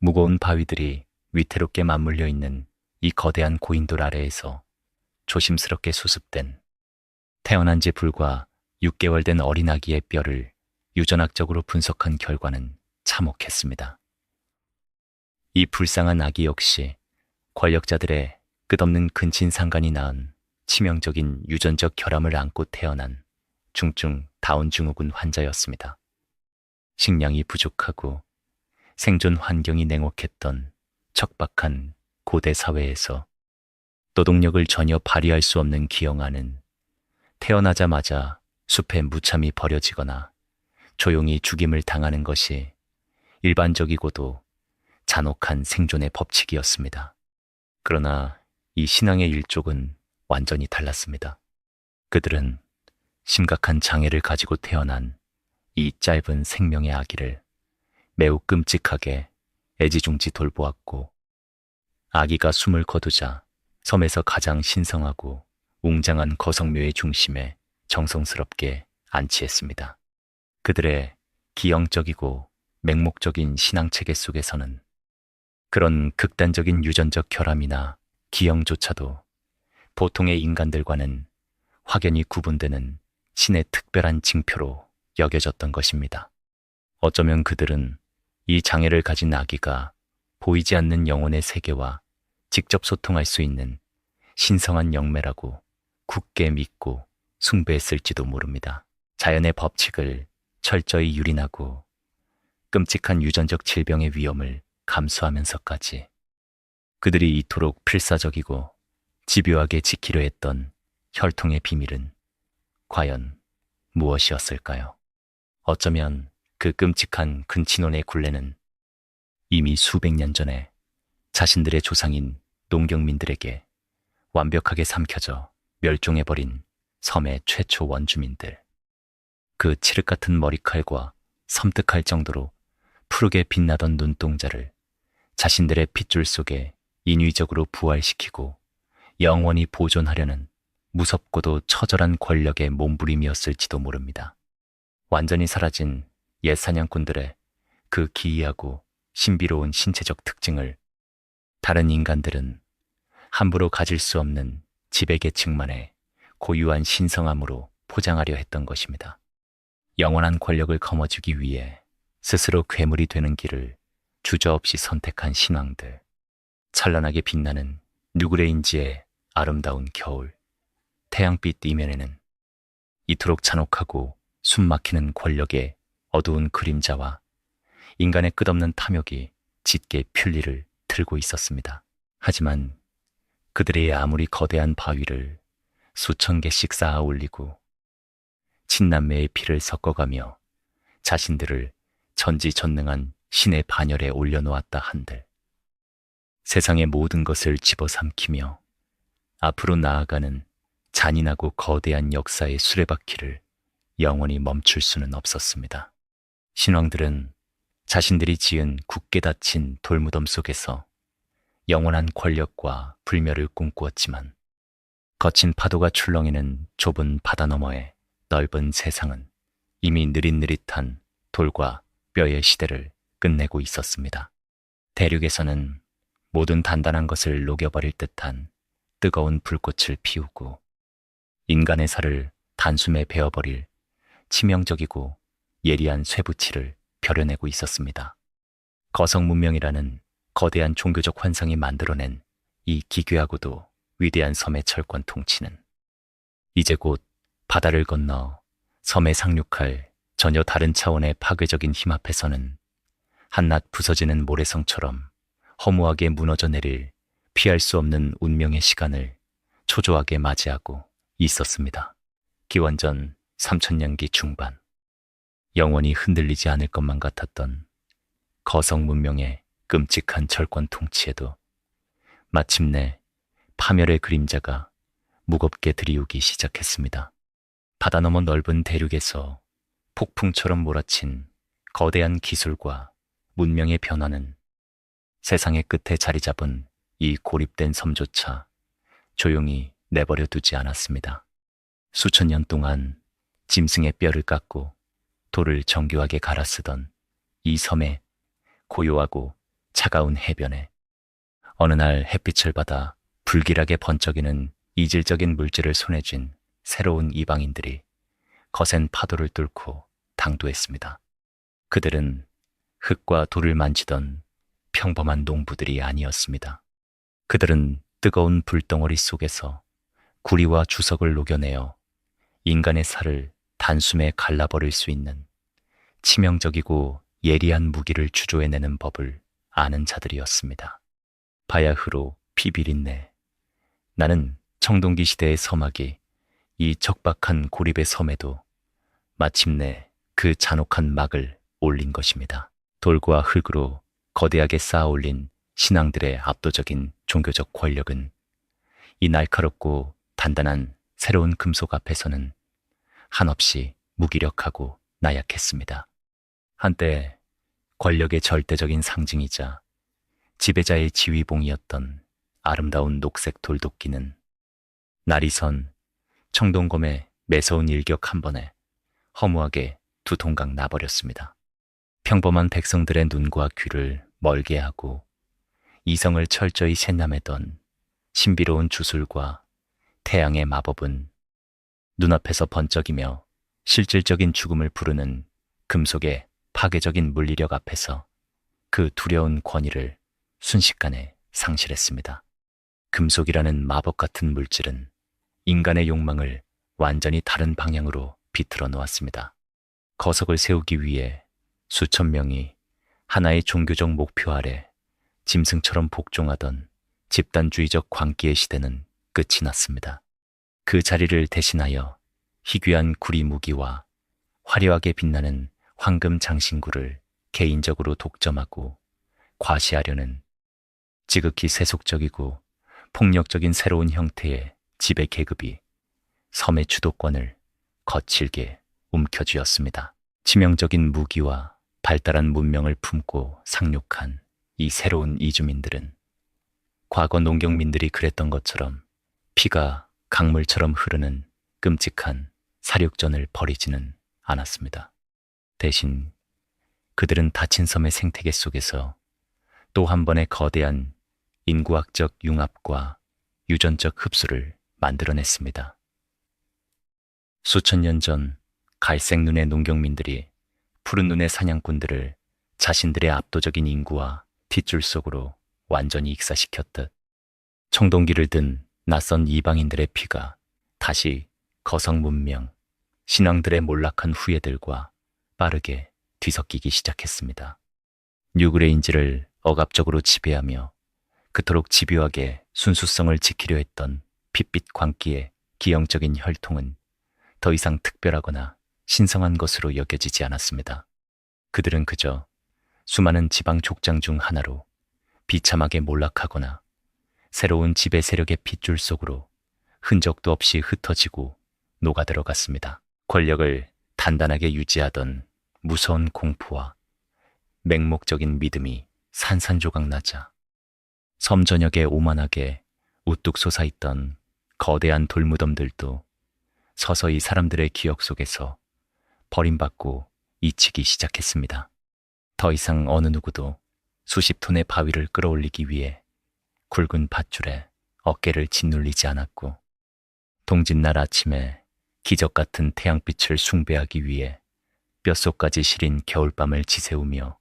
무거운 바위들이 위태롭게 맞물려 있는 이 거대한 고인돌 아래에서 조심스럽게 수습된 태어난 지 불과 6개월 된 어린 아기의 뼈를 유전학적으로 분석한 결과는 참혹했습니다. 이 불쌍한 아기 역시 권력자들의 끝없는 근친상간이 낳은 치명적인 유전적 결함을 안고 태어난 중증 다운 증후군 환자였습니다. 식량이 부족하고 생존 환경이 냉혹했던 척박한 고대 사회에서 노동력을 전혀 발휘할 수 없는 기영아는 태어나자마자 숲에 무참히 버려지거나 조용히 죽임을 당하는 것이 일반적이고도 잔혹한 생존의 법칙이었습니다. 그러나 이 신앙의 일족은 완전히 달랐습니다. 그들은 심각한 장애를 가지고 태어난 이 짧은 생명의 아기를 매우 끔찍하게 애지중지 돌보았고, 아기가 숨을 거두자 섬에서 가장 신성하고 웅장한 거성묘의 중심에 정성스럽게 안치했습니다. 그들의 기형적이고 맹목적인 신앙체계 속에서는 그런 극단적인 유전적 결함이나 기형조차도 보통의 인간들과는 확연히 구분되는 신의 특별한 징표로 여겨졌던 것입니다. 어쩌면 그들은 이 장애를 가진 아기가 보이지 않는 영혼의 세계와 직접 소통할 수 있는 신성한 영매라고 굳게 믿고 숭배했을지도 모릅니다. 자연의 법칙을 철저히 유린하고 끔찍한 유전적 질병의 위험을 감수하면서까지 그들이 이토록 필사적이고 집요하게 지키려 했던 혈통의 비밀은 과연 무엇이었을까요? 어쩌면 그 끔찍한 근친혼의 굴레는 이미 수백 년 전에 자신들의 조상인 농경민들에게 완벽하게 삼켜져 멸종해버린 섬의 최초 원주민들, 그 칠흑 같은 머리칼과 섬뜩할 정도로 푸르게 빛나던 눈동자를 자신들의 핏줄 속에 인위적으로 부활시키고 영원히 보존하려는 무섭고도 처절한 권력의 몸부림이었을지도 모릅니다. 완전히 사라진 옛 사냥꾼들의 그 기이하고 신비로운 신체적 특징을 다른 인간들은 함부로 가질 수 없는 지배계층만의 고유한 신성함으로 포장하려 했던 것입니다. 영원한 권력을 거머쥐기 위해 스스로 괴물이 되는 길을 주저없이 선택한 신왕들, 찬란하게 빛나는 누구레인지의 아름다운 겨울, 태양빛 이면에는 이토록 잔혹하고 숨막히는 권력의 어두운 그림자와 인간의 끝없는 탐욕이 짙게 편리를 들고 있었습니다. 하지만 그들이 아무리 거대한 바위를 수천 개씩 쌓아 올리고 친남매의 피를 섞어가며 자신들을 전지전능한 신의 반열에 올려놓았다 한들 세상의 모든 것을 집어삼키며 앞으로 나아가는 잔인하고 거대한 역사의 수레바퀴를 영원히 멈출 수는 없었습니다. 신왕들은 자신들이 지은 굳게 닫힌 돌무덤 속에서 영원한 권력과 불멸을 꿈꾸었지만 거친 파도가 출렁이는 좁은 바다 너머의 넓은 세상은 이미 느릿느릿한 돌과 뼈의 시대를 끝내고 있었습니다. 대륙에서는 모든 단단한 것을 녹여버릴 듯한 뜨거운 불꽃을 피우고 인간의 살을 단숨에 베어버릴 치명적이고 예리한 쇠붙이를 벼려내고 있었습니다. 거성 문명이라는 거대한 종교적 환상이 만들어낸 이 기괴하고도 위대한 섬의 철권 통치는 이제 곧 바다를 건너 섬에 상륙할 전혀 다른 차원의 파괴적인 힘 앞에서는 한낱 부서지는 모래성처럼 허무하게 무너져 내릴 피할 수 없는 운명의 시간을 초조하게 맞이하고 있었습니다. 기원전 3000년기 중반, 영원히 흔들리지 않을 것만 같았던 거성 문명의 끔찍한 철권 통치에도 마침내 파멸의 그림자가 무겁게 들이우기 시작했습니다. 바다 너머 넓은 대륙에서 폭풍처럼 몰아친 거대한 기술과 문명의 변화는 세상의 끝에 자리 잡은 이 고립된 섬조차 조용히 내버려 두지 않았습니다. 수천 년 동안 짐승의 뼈를 깎고 돌을 정교하게 갈아 쓰던 이 섬의 고요하고 차가운 해변에 어느 날 햇빛을 받아 불길하게 번쩍이는 이질적인 물질을 손에 쥔 새로운 이방인들이 거센 파도를 뚫고 당도했습니다. 그들은 흙과 돌을 만지던 평범한 농부들이 아니었습니다. 그들은 뜨거운 불덩어리 속에서 구리와 주석을 녹여내어 인간의 살을 단숨에 갈라버릴 수 있는 치명적이고 예리한 무기를 주조해내는 법을 아는 자들이었습니다. 바야흐로 피비린내. 나는 청동기 시대의 서막이 이 척박한 고립의 섬에도 마침내 그 잔혹한 막을 올린 것입니다. 돌과 흙으로 거대하게 쌓아올린 신앙들의 압도적인 종교적 권력은 이 날카롭고 단단한 새로운 금속 앞에서는 한없이 무기력하고 나약했습니다. 한때 권력의 절대적인 상징이자 지배자의 지휘봉이었던 아름다운 녹색 돌도끼는 날이 선 청동검의 매서운 일격 한 번에 허무하게 두 동강 나버렸습니다. 평범한 백성들의 눈과 귀를 멀게 하고 이성을 철저히 샌남했던 신비로운 주술과 태양의 마법은 눈앞에서 번쩍이며 실질적인 죽음을 부르는 금속의 파괴적인 물리력 앞에서 그 두려운 권위를 순식간에 상실했습니다. 금속이라는 마법 같은 물질은 인간의 욕망을 완전히 다른 방향으로 비틀어 놓았습니다. 거석을 세우기 위해 수천 명이 하나의 종교적 목표 아래 짐승처럼 복종하던 집단주의적 광기의 시대는 끝이 났습니다. 그 자리를 대신하여 희귀한 구리 무기와 화려하게 빛나는 황금 장신구를 개인적으로 독점하고 과시하려는 지극히 세속적이고 폭력적인 새로운 형태의 지배 계급이 섬의 주도권을 거칠게 움켜쥐었습니다. 치명적인 무기와 발달한 문명을 품고 상륙한 이 새로운 이주민들은 과거 농경민들이 그랬던 것처럼 피가 강물처럼 흐르는 끔찍한 사륙전을 벌이지는 않았습니다. 대신 그들은 닫힌 섬의 생태계 속에서 또 한 번의 거대한 인구학적 융합과 유전적 흡수를 만들어냈습니다. 수천 년 전 갈색 눈의 농경민들이 푸른 눈의 사냥꾼들을 자신들의 압도적인 인구와 핏줄 속으로 완전히 익사시켰듯 청동기를 든 낯선 이방인들의 피가 다시 거성 문명, 신앙들의 몰락한 후예들과 빠르게 뒤섞이기 시작했습니다. 뉴그레인지를 억압적으로 지배하며 그토록 집요하게 순수성을 지키려 했던 핏빛 광기의 기형적인 혈통은 더 이상 특별하거나 신성한 것으로 여겨지지 않았습니다. 그들은 그저 수많은 지방 족장 중 하나로 비참하게 몰락하거나 새로운 지배 세력의 핏줄 속으로 흔적도 없이 흩어지고 녹아들어갔습니다. 권력을 단단하게 유지하던 무서운 공포와 맹목적인 믿음이 산산조각나자 섬 전역에 오만하게 우뚝 솟아있던 거대한 돌무덤들도 서서히 사람들의 기억 속에서 버림받고 잊히기 시작했습니다. 더 이상 어느 누구도 수십 톤의 바위를 끌어올리기 위해 굵은 밧줄에 어깨를 짓눌리지 않았고 동짓날 아침에 기적 같은 태양빛을 숭배하기 위해 뼛속까지 시린 겨울밤을 지새우며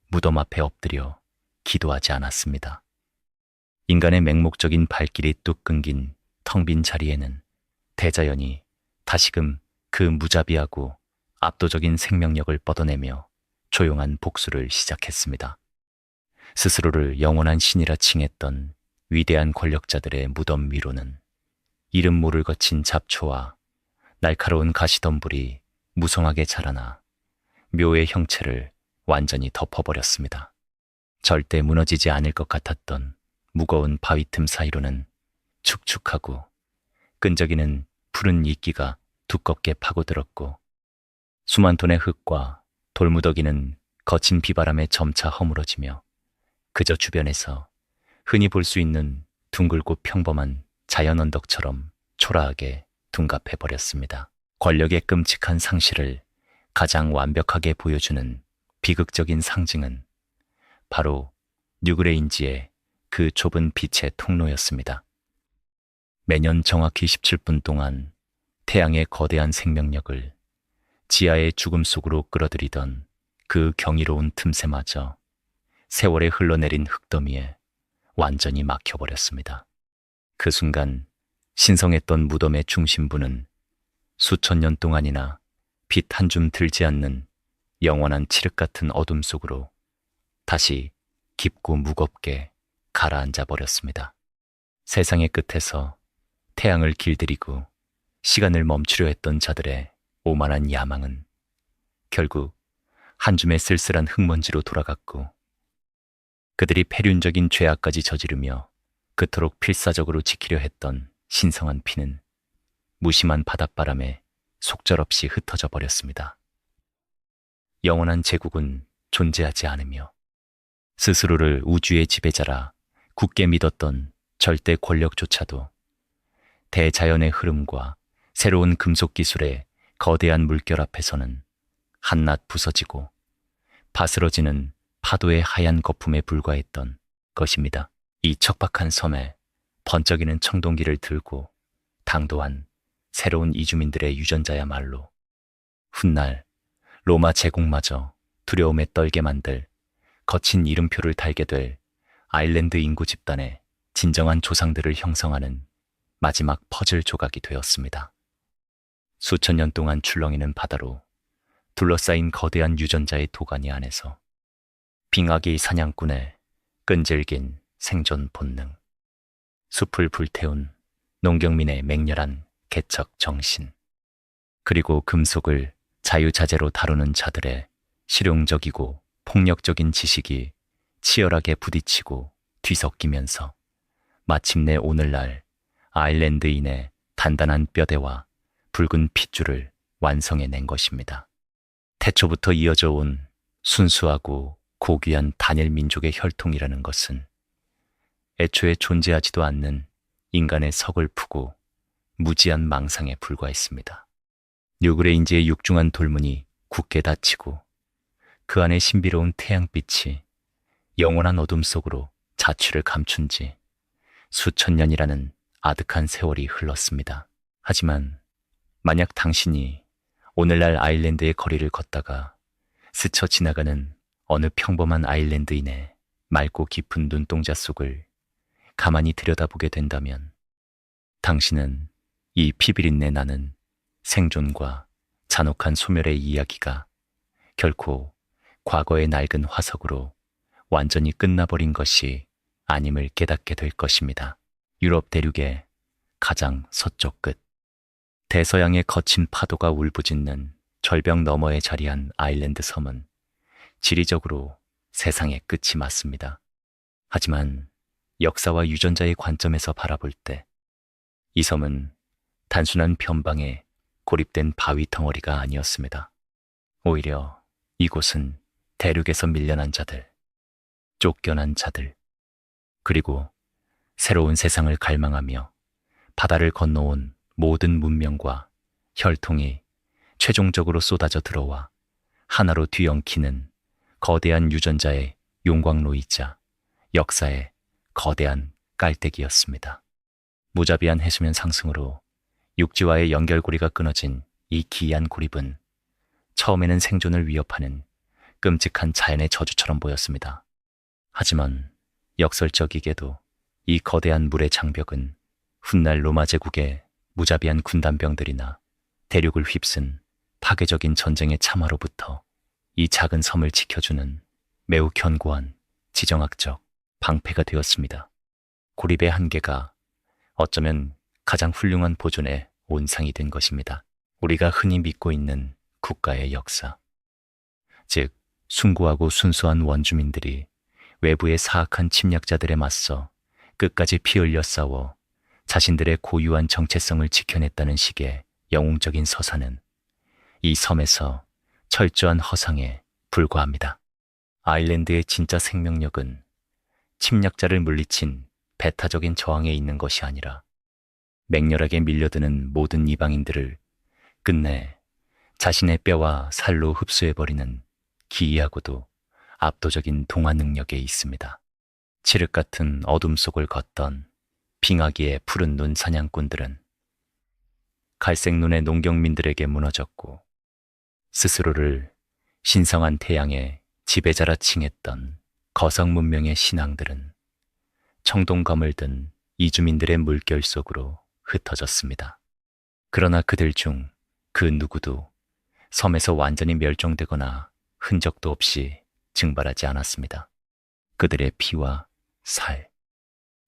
무덤 앞에 엎드려 기도하지 않았습니다. 인간의 맹목적인 발길이 뚝 끊긴 텅 빈 자리에는 대자연이 다시금 그 무자비하고 압도적인 생명력을 뻗어내며 조용한 복수를 시작했습니다. 스스로를 영원한 신이라 칭했던 위대한 권력자들의 무덤 위로는 이름 모를 거친 잡초와 날카로운 가시덤불이 무성하게 자라나 묘의 형체를 완전히 덮어버렸습니다. 절대 무너지지 않을 것 같았던 무거운 바위 틈 사이로는 축축하고 끈적이는 푸른 이끼가 두껍게 파고들었고 수만 톤의 흙과 돌무더기는 거친 비바람에 점차 허물어지며 그저 주변에서 흔히 볼 수 있는 둥글고 평범한 자연 언덕처럼 초라하게 둔갑해 버렸습니다. 권력의 끔찍한 상실을 가장 완벽하게 보여주는 비극적인 상징은 바로 뉴그레인지의 그 좁은 빛의 통로였습니다. 매년 정확히 17분 동안 태양의 거대한 생명력을 지하의 죽음 속으로 끌어들이던 그 경이로운 틈새마저 세월에 흘러내린 흙더미에 완전히 막혀버렸습니다. 그 순간 신성했던 무덤의 중심부는 수천 년 동안이나 빛 한 줌 들지 않는 영원한 칠흑 같은 어둠 속으로 다시 깊고 무겁게 가라앉아 버렸습니다. 세상의 끝에서 태양을 길들이고 시간을 멈추려 했던 자들의 오만한 야망은 결국 한 줌의 쓸쓸한 흙먼지로 돌아갔고 그들이 패륜적인 죄악까지 저지르며 그토록 필사적으로 지키려 했던 신성한 피는 무심한 바닷바람에 속절없이 흩어져 버렸습니다. 영원한 제국은 존재하지 않으며 스스로를 우주의 지배자라 굳게 믿었던 절대 권력조차도 대자연의 흐름과 새로운 금속 기술의 거대한 물결 앞에서는 한낱 부서지고 바스러지는 파도의 하얀 거품에 불과했던 것입니다. 이 척박한 섬에 번쩍이는 청동기를 들고 당도한 새로운 이주민들의 유전자야말로 훗날 로마 제국마저 두려움에 떨게 만들 거친 이름표를 달게 될 아일랜드 인구 집단의 진정한 조상들을 형성하는 마지막 퍼즐 조각이 되었습니다. 수천 년 동안 출렁이는 바다로 둘러싸인 거대한 유전자의 도가니 안에서 빙하기 사냥꾼의 끈질긴 생존 본능, 숲을 불태운 농경민의 맹렬한 개척 정신, 그리고 금속을 자유자재로 다루는 자들의 실용적이고 폭력적인 지식이 치열하게 부딪히고 뒤섞이면서 마침내 오늘날 아일랜드인의 단단한 뼈대와 붉은 핏줄을 완성해낸 것입니다. 태초부터 이어져 온 순수하고 고귀한 단일 민족의 혈통이라는 것은 애초에 존재하지도 않는 인간의 서글프고 무지한 망상에 불과했습니다. 뉴그레인지의 육중한 돌문이 굳게 닫히고 그 안에 신비로운 태양빛이 영원한 어둠 속으로 자취를 감춘 지 수천 년이라는 아득한 세월이 흘렀습니다. 하지만 만약 당신이 오늘날 아일랜드의 거리를 걷다가 스쳐 지나가는 어느 평범한 아일랜드인의 맑고 깊은 눈동자 속을 가만히 들여다보게 된다면 당신은 이 피비린내 나는 생존과 잔혹한 소멸의 이야기가 결코 과거의 낡은 화석으로 완전히 끝나버린 것이 아님을 깨닫게 될 것입니다. 유럽 대륙의 가장 서쪽 끝, 대서양의 거친 파도가 울부짖는 절벽 너머에 자리한 아일랜드 섬은 지리적으로 세상의 끝이 맞습니다. 하지만 역사와 유전자의 관점에서 바라볼 때 이 섬은 단순한 변방에 고립된 바위 덩어리가 아니었습니다. 오히려 이곳은 대륙에서 밀려난 자들, 쫓겨난 자들, 그리고 새로운 세상을 갈망하며 바다를 건너온 모든 문명과 혈통이 최종적으로 쏟아져 들어와 하나로 뒤엉키는 거대한 유전자의 용광로이자 역사의 거대한 깔때기였습니다. 무자비한 해수면 상승으로 육지와의 연결고리가 끊어진 이 기이한 고립은 처음에는 생존을 위협하는 끔찍한 자연의 저주처럼 보였습니다. 하지만 역설적이게도 이 거대한 물의 장벽은 훗날 로마 제국의 무자비한 군단병들이나 대륙을 휩쓴 파괴적인 전쟁의 참화로부터 이 작은 섬을 지켜주는 매우 견고한 지정학적 방패가 되었습니다. 고립의 한계가 어쩌면 가장 훌륭한 보존의 온상이 된 것입니다. 우리가 흔히 믿고 있는 국가의 역사, 즉 숭고하고 순수한 원주민들이 외부의 사악한 침략자들에 맞서 끝까지 피 흘려 싸워 자신들의 고유한 정체성을 지켜냈다는 식의 영웅적인 서사는 이 섬에서 철저한 허상에 불과합니다. 아일랜드의 진짜 생명력은 침략자를 물리친 배타적인 저항에 있는 것이 아니라 맹렬하게 밀려드는 모든 이방인들을 끝내 자신의 뼈와 살로 흡수해버리는 기이하고도 압도적인 동화 능력에 있습니다. 칠흑 같은 어둠 속을 걷던 빙하기의 푸른 눈 사냥꾼들은 갈색 눈의 농경민들에게 무너졌고, 스스로를 신성한 태양의 지배자라 칭했던 거성 문명의 신앙들은 청동검을 든 이주민들의 물결 속으로 흩어졌습니다. 그러나 그들 중 그 누구도 섬에서 완전히 멸종되거나 흔적도 없이 증발하지 않았습니다. 그들의 피와 살,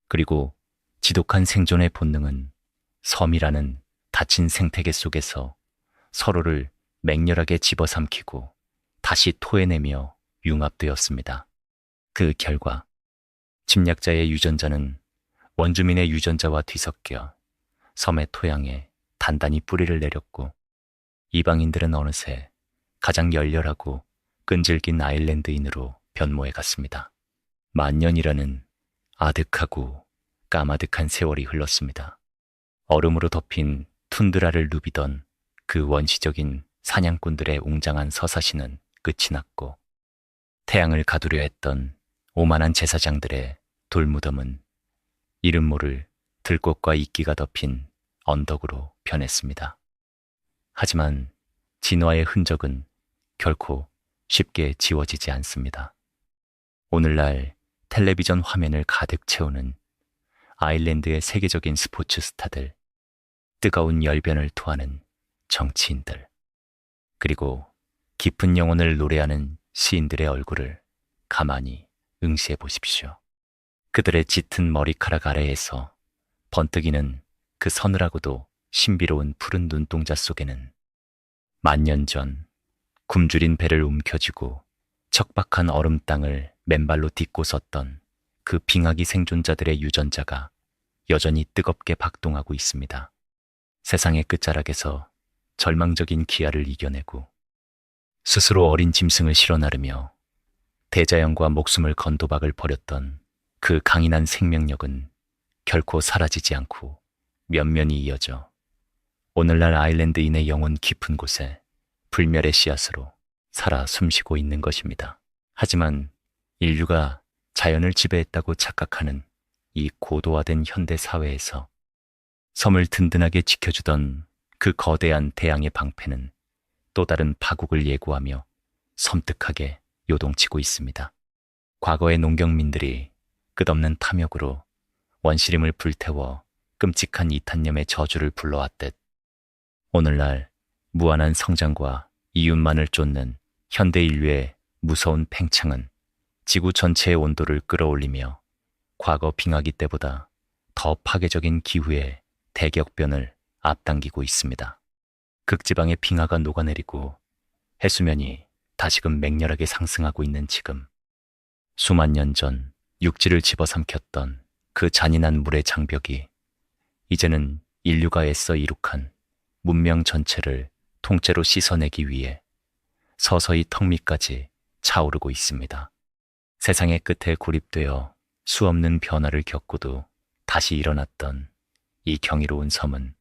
그리고 지독한 생존의 본능은 섬이라는 닫힌 생태계 속에서 서로를 맹렬하게 집어삼키고 다시 토해내며 융합되었습니다. 그 결과 침략자의 유전자는 원주민의 유전자와 뒤섞여 섬의 토양에 단단히 뿌리를 내렸고, 이방인들은 어느새 가장 열렬하고 끈질긴 아일랜드인으로 변모해 갔습니다. 만년이라는 아득하고 까마득한 세월이 흘렀습니다. 얼음으로 덮인 툰드라를 누비던 그 원시적인 사냥꾼들의 웅장한 서사시는 끝이 났고, 태양을 가두려 했던 오만한 제사장들의 돌무덤은 이름 모를 들꽃과 이끼가 덮인 언덕으로 변했습니다. 하지만 진화의 흔적은 결코 쉽게 지워지지 않습니다. 오늘날 텔레비전 화면을 가득 채우는 아일랜드의 세계적인 스포츠 스타들, 뜨거운 열변을 토하는 정치인들, 그리고 깊은 영혼을 노래하는 시인들의 얼굴을 가만히 응시해 보십시오. 그들의 짙은 머리카락 아래에서 번뜩이는 그 서늘하고도 신비로운 푸른 눈동자 속에는 만년 전 굶주린 배를 움켜쥐고 척박한 얼음 땅을 맨발로 딛고 섰던 그 빙하기 생존자들의 유전자가 여전히 뜨겁게 박동하고 있습니다. 세상의 끝자락에서 절망적인 기아를 이겨내고 스스로 어린 짐승을 실어 나르며 대자연과 목숨을 건 도박을 벌였던 그 강인한 생명력은 결코 사라지지 않고 면면이 이어져 오늘날 아일랜드인의 영혼 깊은 곳에 불멸의 씨앗으로 살아 숨쉬고 있는 것입니다. 하지만 인류가 자연을 지배했다고 착각하는 이 고도화된 현대 사회에서 섬을 든든하게 지켜주던 그 거대한 태양의 방패는 또 다른 파국을 예고하며 섬뜩하게 요동치고 있습니다. 과거의 농경민들이 끝없는 탐욕으로 원시림을 불태워 끔찍한 이탄념의 저주를 불러왔듯, 오늘날 무한한 성장과 이윤만을 쫓는 현대 인류의 무서운 팽창은 지구 전체의 온도를 끌어올리며 과거 빙하기 때보다 더 파괴적인 기후의 대격변을 앞당기고 있습니다. 극지방의 빙하가 녹아내리고 해수면이 다시금 맹렬하게 상승하고 있는 지금, 수만 년 전 육지를 집어삼켰던 그 잔인한 물의 장벽이 이제는 인류가 애써 이룩한 문명 전체를 통째로 씻어내기 위해 서서히 턱 밑까지 차오르고 있습니다. 세상의 끝에 고립되어 수없는 변화를 겪고도 다시 일어났던 이 경이로운 섬은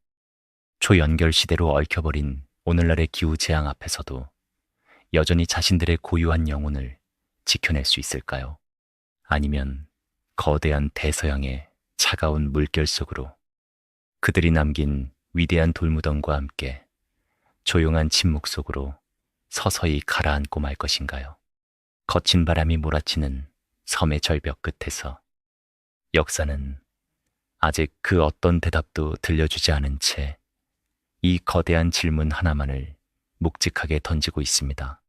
초연결 시대로 얽혀버린 오늘날의 기후재앙 앞에서도 여전히 자신들의 고유한 영혼을 지켜낼 수 있을까요? 아니면 거대한 대서양의 차가운 물결 속으로 그들이 남긴 위대한 돌무덤과 함께 조용한 침묵 속으로 서서히 가라앉고 말 것인가요? 거친 바람이 몰아치는 섬의 절벽 끝에서 역사는 아직 그 어떤 대답도 들려주지 않은 채 이 거대한 질문 하나만을 묵직하게 던지고 있습니다.